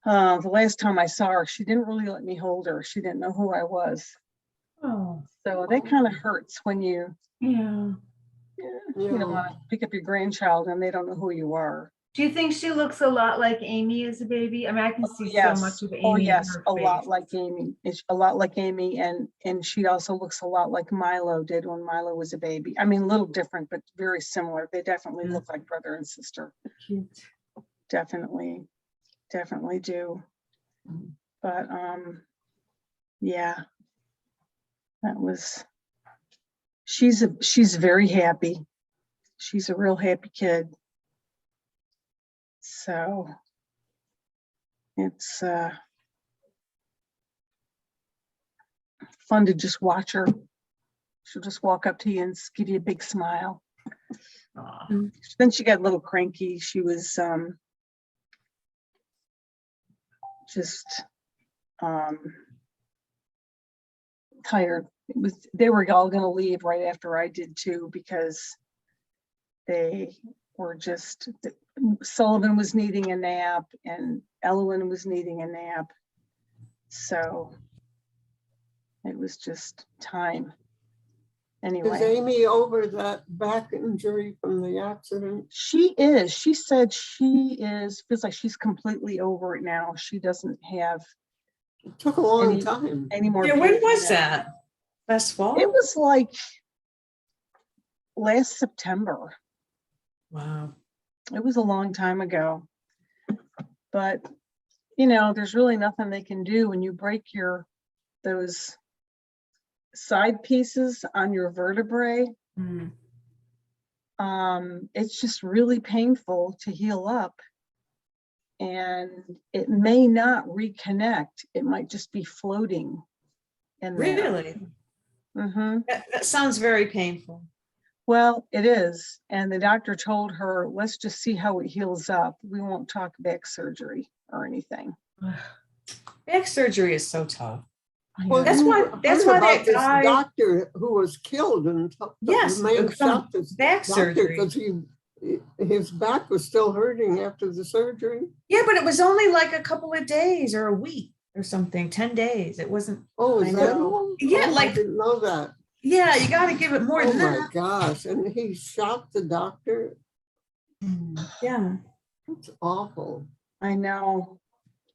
The last time I saw her, she didn't really let me hold her. She didn't know who I was. Oh, So that kind of hurts when you yeah. you know, want to pick up your grandchild and they don't know who you are. Do you think she looks a lot like Amy as a baby? I mean, I can see Yes. so much of Amy. Oh in yes, her a lot face. like Amy. It's a lot like Amy, and she also looks a lot like Milo did when Milo was a baby. I mean, a little different, but very similar. They definitely look like brother and sister. Cute. Definitely do. But yeah. That was, she's very happy. She's a real happy kid. So it's fun to just watch her. She'll just walk up to you and give you a big smile. Aw. Then she got a little cranky. She was just tired. They were all going to leave right after I did too, because they were just, Sullivan was needing a nap and Elwyn was needing a nap. So it was just time. Is Anyway, Amy over that back injury from the accident? she said feels like she's completely over it now. She doesn't have It took a long Any- time. any more. Yeah, when pain was now. that? Last fall? It was like last September. Wow. It was a long time ago. But, you know, there's really nothing they can do when you break those side pieces on your vertebrae. Mm. It's just really painful to heal up. And it may not reconnect. It might just be floating in there. Really? Mm-hmm. That sounds very painful. Well, it is. And the doctor told her, let's just see how it heals up. We won't talk back surgery or anything. Back surgery is so tough. Well, That's you why- heard that's why about that this guy- doctor who was killed and Yes, from back surgery. because his back was still hurting after the surgery. Yeah, but it was only like a couple of days or a week or something, 10 days. It wasn't, Oh, I is that know. all? Yeah, Oh, I like- didn't know that. yeah, you got to give it more Oh than my that. gosh, and he shot the doctor. Yeah. That's awful, I know.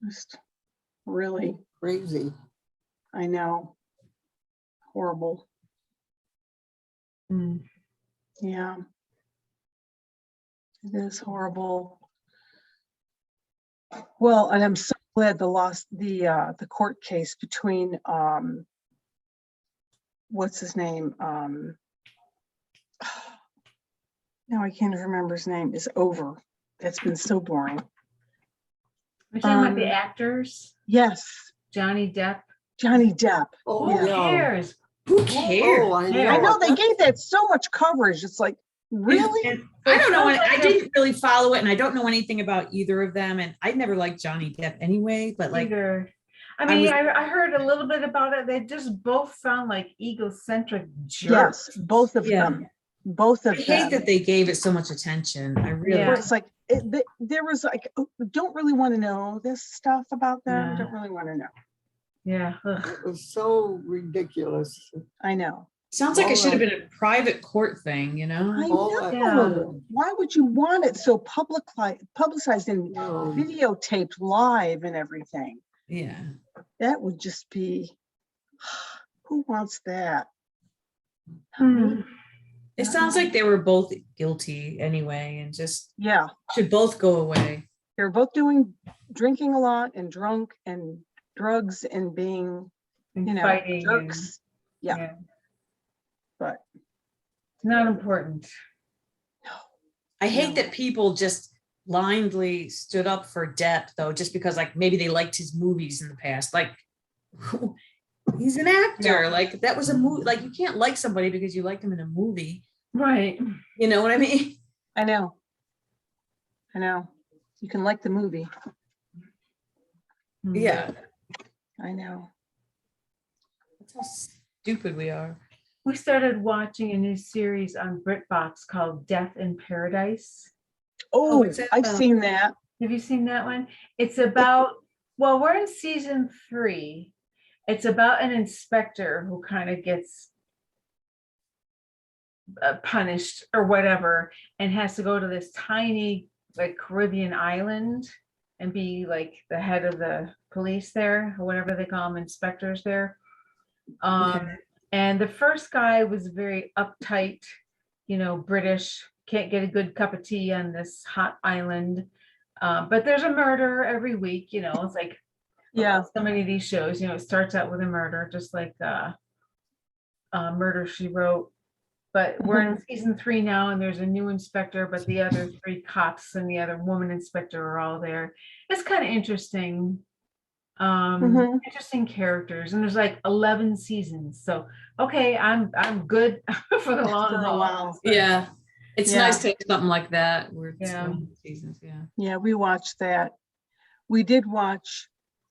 Just really, crazy. I know. Horrible. Mm. Yeah. It is horrible. Well, and I'm so glad the court case between what's his name? Now I can't remember his name, is over. That's been so boring. We're talking about the Um, actors, Yes, Johnny Depp. Johnny Depp. Oh, Who yeah. cares? Who Oh, cares? I Yeah. know. I know they That's- gave that so much coverage. It's like, really? And I don't know. Sounds like I a- didn't really follow it, and I don't know anything about either of them. And I never liked Johnny Depp anyway. But like, Either. I I mean, was- I heard a little bit about it. They just both sound like egocentric Yes, jerks. both of Yeah. them. Both I of hate them. that they gave it so much attention. I really. Yeah. Where it's like, there was like, oh, don't really want to know this stuff about them. Yeah. Don't really want to know. Yeah. ugh. It was so ridiculous. I know. Sounds like All it should have right. been a private court thing, you know? I All that- know. Why would you want it so publicized and No. videotaped live and everything? Yeah. That would just be, who wants that? Hmm. It sounds like they were both guilty anyway, and just Yeah, should both go away. they're both drinking a lot and drunk and drugs and being, And you know, fighting and- jerks. Yeah. yeah. But Not important. I hate No. that people just blindly stood up for Depp, though, just because like maybe they liked his movies in the past. Like, he's an actor. Yeah. Like that was a movie. Like you can't like somebody because you liked him in a movie. Right. You know what I mean? I know. I know. You can like the movie. Hmm. Yeah. I know. That's how stupid we are. We started watching a new series on BritBox called Death in Paradise. Oh, what's that I've about? seen that. Have you seen that one? It's about, well, we're in season 3. It's about an inspector who kind of gets punished or whatever and has to go to this tiny like Caribbean island and be like the head of the police there, or whatever they call them, inspectors there. Okay. And the first guy was very uptight, you know, British, can't get a good cup of tea on this hot island. But there's a murder every week, you know, it's like Yeah. so many of these shows, you know, it starts out with a murder, just like Murder, She Wrote. But we're in season 3 now, and there's a new inspector, but the other 3 cops and the other woman inspector are all there. It's kind of interesting. Mhm. Interesting characters, and there's like 11 seasons. So okay, I'm good for the long For a haul. while. Yeah. It's Yeah. nice to have something like that where it's Yeah. seasons, yeah. Yeah, we watched that. We did watch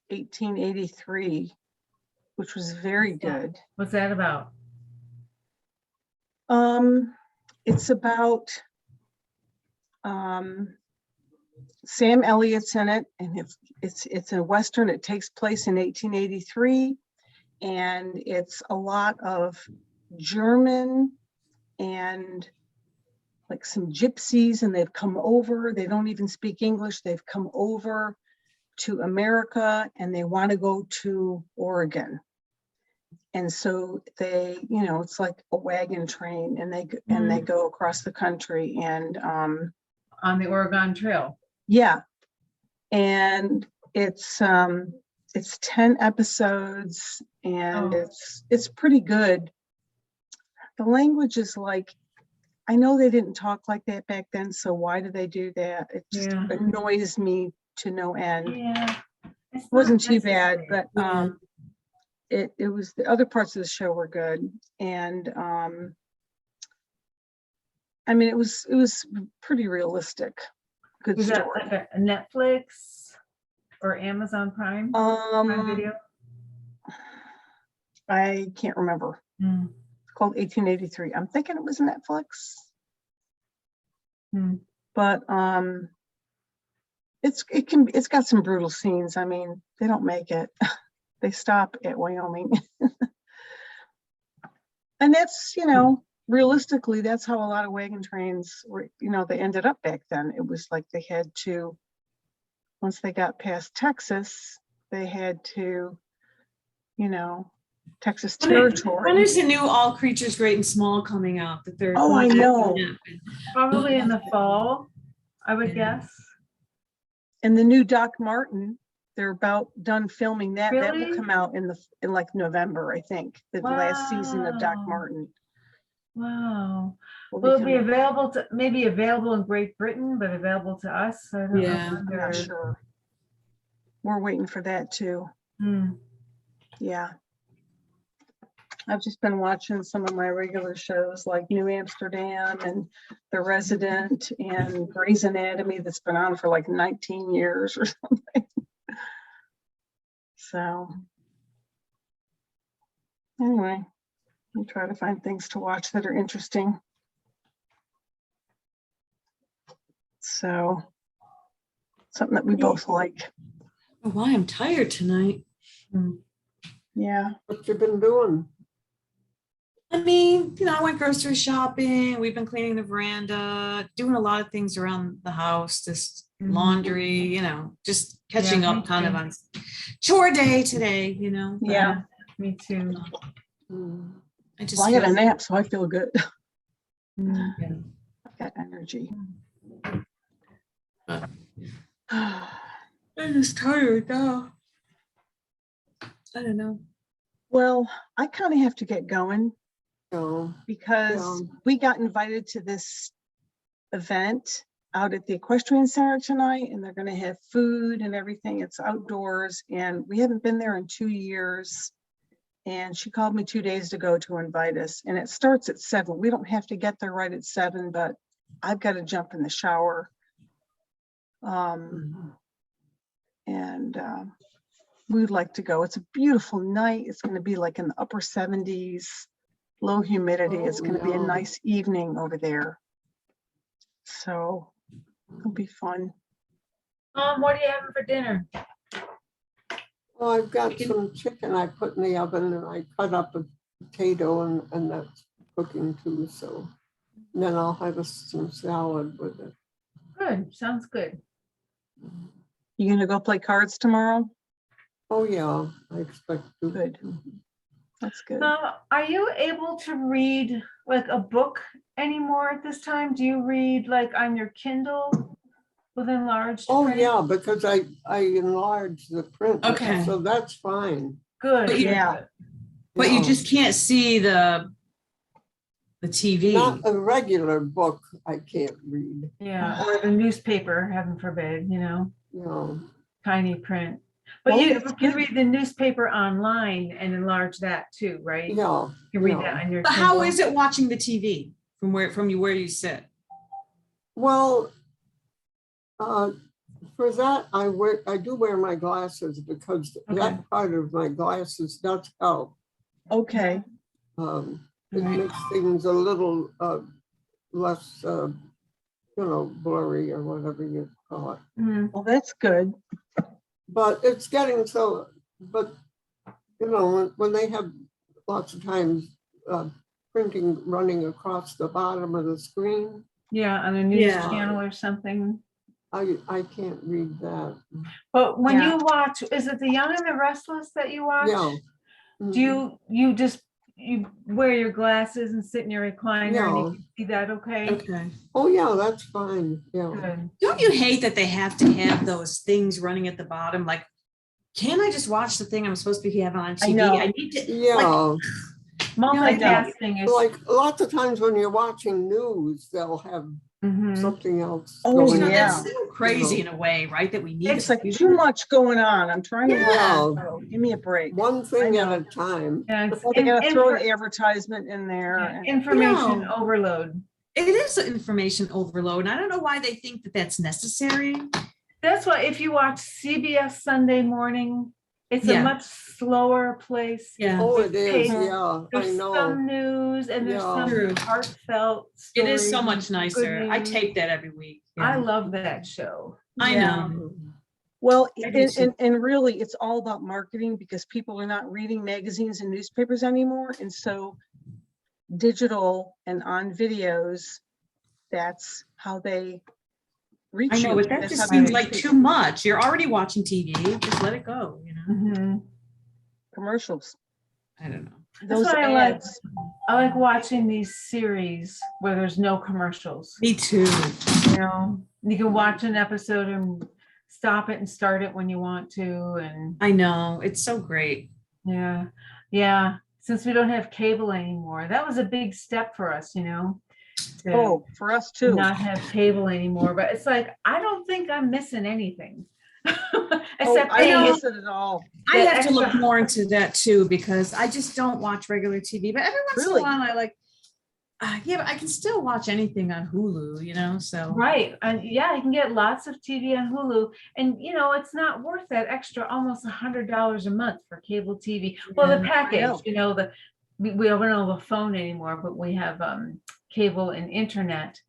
1883, which was very good. What's that about? It's about Sam Elliott's in it, and it's a Western. It takes place in 1883, and it's a lot of German and like some gypsies, and they've come over. They don't even speak English. They've come over to America, and they want to go to Oregon. And so they, it's like a wagon train, and they go across the country, and On the Oregon Trail. yeah, and it's 10 episodes, and Oh. it's pretty good. The language is like, I know they didn't talk like that back then, so why do they do that? It just Yeah. annoys me to no end. Yeah. It's It wasn't not too bad, necessary. but it was, the other parts of the show were good, and I mean, it was pretty realistic. Good Was that story. like a Netflix or Amazon Prime? Prime Video? I can't remember. Hmm. It's called 1883. I'm thinking it was Netflix. Hmm. But it's got some brutal scenes. I mean, they don't make it. They stop at Wyoming. And that's, realistically, that's how a lot of wagon trains were, they ended up back then. It was like they had to, once they got past Texas, they had to, Texas When territory. is the new All Creatures Great and Small coming out? The third. Oh, I know. Probably in the fall, I would guess. And the new Doc Martin, they're about done filming that. That will Really? come out in like November, I think. The last season of Doc Wow. Martin. Wow. Will Will it be coming. available to, maybe available in Great Britain, but available to us? I don't Yeah. I'm not know. sure. We're waiting for that too. Hmm. Yeah. I've just been watching some of my regular shows like New Amsterdam and The Resident and Grey's Anatomy that's been on for like 19 years or something. So anyway, I try to find things to watch that are interesting. So something that we both like. Oh, why I'm tired tonight. Yeah. What you been doing? I mean, I went grocery shopping. We've been cleaning the veranda, doing a lot of things around the house, just Mhm. laundry, just catching Yeah, me up kind of too. on chore day today, but Yeah. Me too. I just Well, I got a feel- nap, so I feel good. Hmm. yeah. I've got energy. But I'm just tired now. I don't know. Well, I kind of have to get going So, because Yeah. we got invited to this event out at the Equestrian Center tonight, and they're going to have food and everything. It's outdoors, and we haven't been there in 2 years. And she called me 2 days ago to invite us, and it starts at 7. We don't have to get there right at 7, but I've got to jump in the shower. And we would like to go. It's a beautiful night. It's going to be like in the upper 70s, low humidity. It's going to be a yeah. nice evening over there. So it'll be fun. What are you having for dinner? well, I've got some chicken I put in the oven and I cut up a potato and that's cooking too. So and then I'll have some salad with it. Good, sounds good. You going to go play cards tomorrow? Oh, yeah, I expect to. Good. That's good. Are you able to read like a book anymore at this time? Do you read like on your Kindle with enlarged Oh, print? yeah, because I enlarged the print. Okay. So that's fine. Good. But you- Yeah. But you No. just can't see the TV. Not a regular book, I can't read, Yeah, or the newspaper, heaven forbid, you know. tiny print. But Well, you it's can good. read the newspaper online and enlarge that too, right? Yeah. You can read yeah. that on your But how Kindle. is it watching the TV from where you sit? Well, for that, I do wear my glasses because Okay. that part of my glasses does help. Okay, It Right. makes things a little less, blurry or whatever you call it. Mhm. well, that's good. But it's getting so, but, when they have lots of times printing running across the bottom of the screen, Yeah, on a news Yeah. channel or something. I can't read that. But when Yeah. you watch, is it The Young and the Restless that you watch? Yeah. Do you just wear your glasses and sit in your recliner and you Yeah. can see that okay? Okay. Oh, yeah, that's fine. Yeah. Good. Don't you hate that they have to have those things running at the bottom? Like, can't I just watch the thing I'm supposed to be having on TV? know. I need to. Yeah. Multitasking is. Like lots of times when you're watching news, they'll have Mhm. something else. Oh, going on. yeah. That's so crazy in a way, right? That we need. It's it. like too much going on. I'm trying to Yeah. watch, so give me a break. One thing I at know. a time. Yeah, it's Well, they gotta throw infor- an advertisement in there. yeah, and- information No. overload. It is an information overload. And I don't know why they think that that's necessary. That's why if you watch CBS Sunday Morning, it's Yeah. a much slower place. Yeah. Oh, it is, paper. yeah, I There's know. some news and there's Yeah. some True. heartfelt. It is so stories much and nicer. good I news. tape that every week. I Yeah. love that show. I Yeah. know. Well, I do too. and really, it's all about marketing because people are not reading magazines and newspapers anymore. And so digital and on videos, that's how they reach I you. know, but that That's just how they seems reach like people. too much. You're already watching TV. Just let it go, Mhm. Commercials. I don't know. Those what I like. ads. I like watching these series where there's no commercials. Me too. You can watch an episode and stop it and start it when you want to. And I know. It's so great. yeah. Since we don't have cable anymore, that was a big step for us, to Oh, for us too. not have cable anymore. But it's like, I don't think I'm missing anything. Oh, Except I don't paying miss it at all. I That have to look extra- more into that too, because I just don't watch regular TV, but every once Really? in a while I like, but I can still watch anything on Hulu, so. Right. And yeah, you can get lots of TV on Hulu. And it's not worth that extra almost $100 a month for cable TV. Well, the Yeah, package, know. we don't have a phone anymore, but we have cable and internet.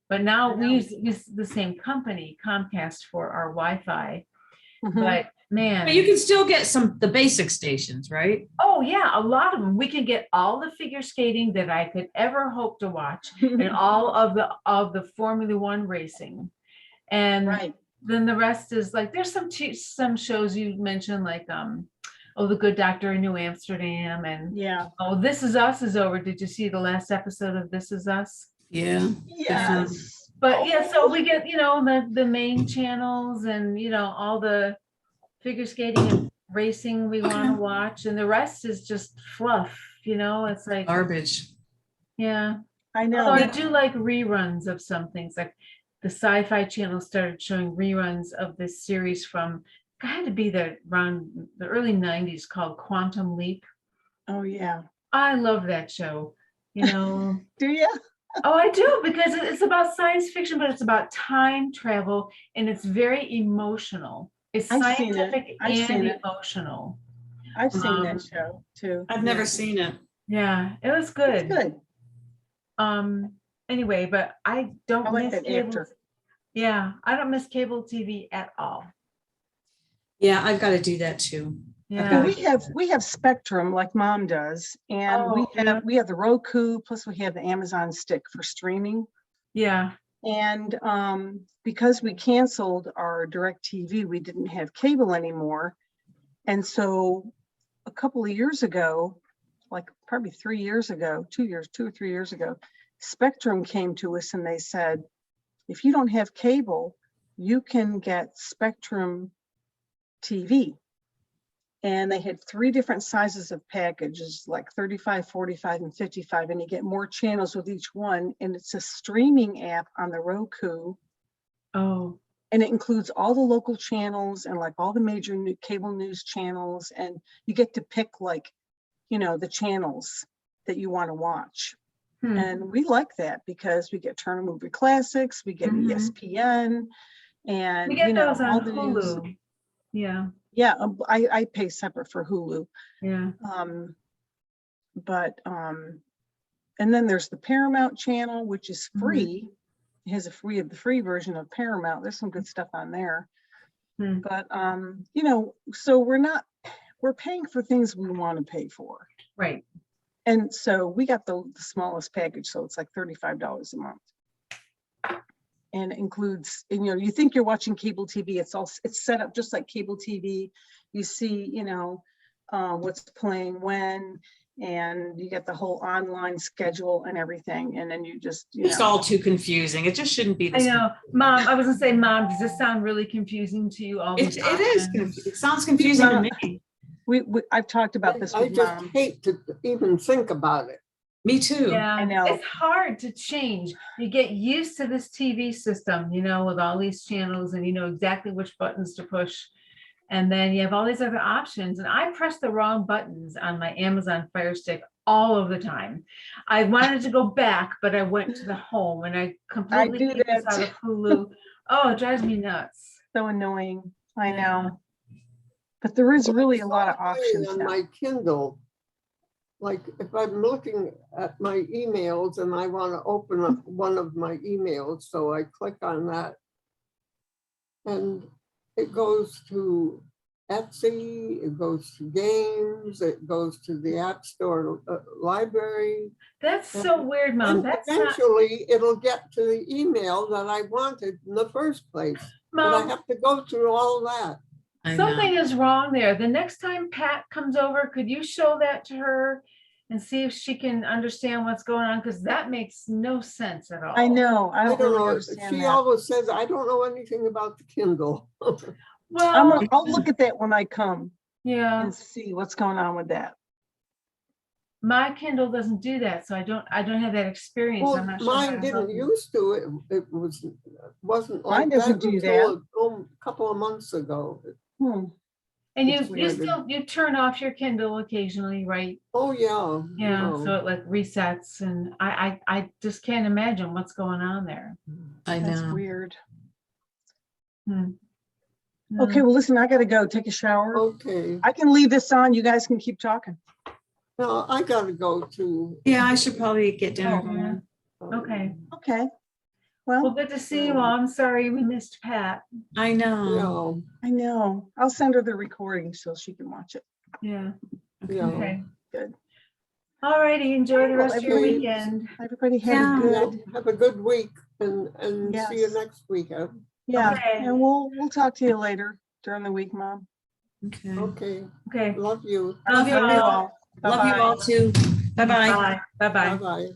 But now I we know. use the same company, Comcast, for our Wi-Fi. Mhm. But man. But you can still get the basic stations, right? Oh yeah, a lot of them. We can get all the figure skating that I could ever hope to watch, and all of the Formula One racing, and Right. then the rest is like there's some shows you mentioned like The Good Doctor in New Amsterdam, and Yeah. This Is Us is over. Did you see the last episode of This Is Us? Yeah. Yes. But yeah, so we get the main channels and all the figure skating and racing we want to watch, and the rest is just fluff. It's like Garbage. yeah. I know. Although I do like reruns of some things, like the Sci-Fi Channel started showing reruns of this series from it had to be around the early 90s called Quantum Leap. Oh, yeah. I love that show. Do you? Oh, I do, because it's about science fiction, but it's about time travel, and it's very emotional. It's I've seen it. scientific I've seen and it. emotional. I've seen Um, that show too. I've never seen it. Yeah, it was It's good. good. Anyway, but I don't I like miss that cable. actor. Yeah, I don't miss cable TV at all. Yeah, I've got to do that too. Yeah. Well, we have Spectrum like Mom does, and Oh, yeah. we have the Roku, plus we have the Amazon Stick for streaming. Yeah. And because we canceled our DirecTV, we didn't have cable anymore. And so a couple of years ago, like probably 3 years ago, 2 or 3 years ago, Spectrum came to us and they said, if you don't have cable, you can get Spectrum TV. And they had 3 different sizes of packages, like 35, 45, and 55, and you get more channels with each one. And it's a streaming app on the Roku, Oh, and it includes all the local channels and like all the major cable news channels. And you get to pick like, you know, the channels that you want to watch. hmm. And we like that because we get Turner Movie Classics, we get Mhm. ESPN, and We get you know, those all on the news. Hulu. Yeah, Yeah, I pay separate for Hulu. yeah. And then there's the Paramount channel, which is Mhm. free. It has the free version of Paramount. There's some good stuff on there. Hmm. But you know, so we're paying for things we want to pay for. Right. And so we got the smallest package, so it's like $35 a month. And it includes, you know, you think you're watching cable TV, it's set up just like cable TV. You see, you know, what's playing when, and you get the whole online schedule and everything. And then you just, you It's know, all too confusing. It just shouldn't be I this. know, Mom, I was gonna say, Mom, does this sound really confusing to you? All It these it is. options? It sounds confusing to Mom, me. I've talked about this I with just Mom. hate to even think about it. Me too. Yeah, know. it's hard to change. You get used to this TV system, you know, with all these channels and you know exactly which buttons to push. And then you have all these other options. And I press the wrong buttons on my Amazon Fire Stick all of the time. I wanted to go back, but I went to the home and I completely do keep this that out of Hulu. Oh, it drives me nuts. So annoying, I Yeah. know. But there is Well, really it's a lot of so annoying options on now. my Kindle. Like if I'm looking at my emails and I want to open up one of my emails, so I click on that. And it goes to Etsy, it goes to games, it goes to the App Store library. That's so weird, Mom. And That's not, eventually it'll get to the email that I wanted in the first place. But I Mom, have to go through all that. I know. something is wrong there. The next time Pat comes over, could you show that to her and see if she can understand what's going on? Because that makes no sense at all. I know, I I don't don't really know. understand She that. always says, I don't know anything about the Kindle. Well, I'll look at that when I come yeah, and see what's going on with that. my Kindle doesn't do that, so I don't have that experience. Well, I'm not sure. how mine to help didn't you. used to. It wasn't Mine like doesn't that do until a couple of months ago. Hmm. And you it's you weird. still you turn off your Kindle occasionally, right? Oh, yeah. Yeah, no. so it like resets, and I just can't imagine what's going on there. I That's know. weird. Hmm. Okay, well, listen, I gotta go take a shower. Okay. I can leave this on. You guys can keep talking. Now I gotta go to. Yeah, I should probably get dinner. Oh, yeah. Okay. Okay. Well, Well, good to see you all. I'm sorry we missed Pat. I know. Yeah, I know. I'll send her the recording so she can watch it. Yeah. yeah. Okay. Good. All righty. Enjoy the rest of your Okay. weekend. Everybody have Yeah. a good, Have a good week and see you Yes. next weekend. yeah. Okay. And we'll talk to you later during the week, Mom. Okay. Okay, Okay. love you. Love you all. Love you Bye-bye. all too. Bye-bye. Bye. Bye-bye. Bye-bye.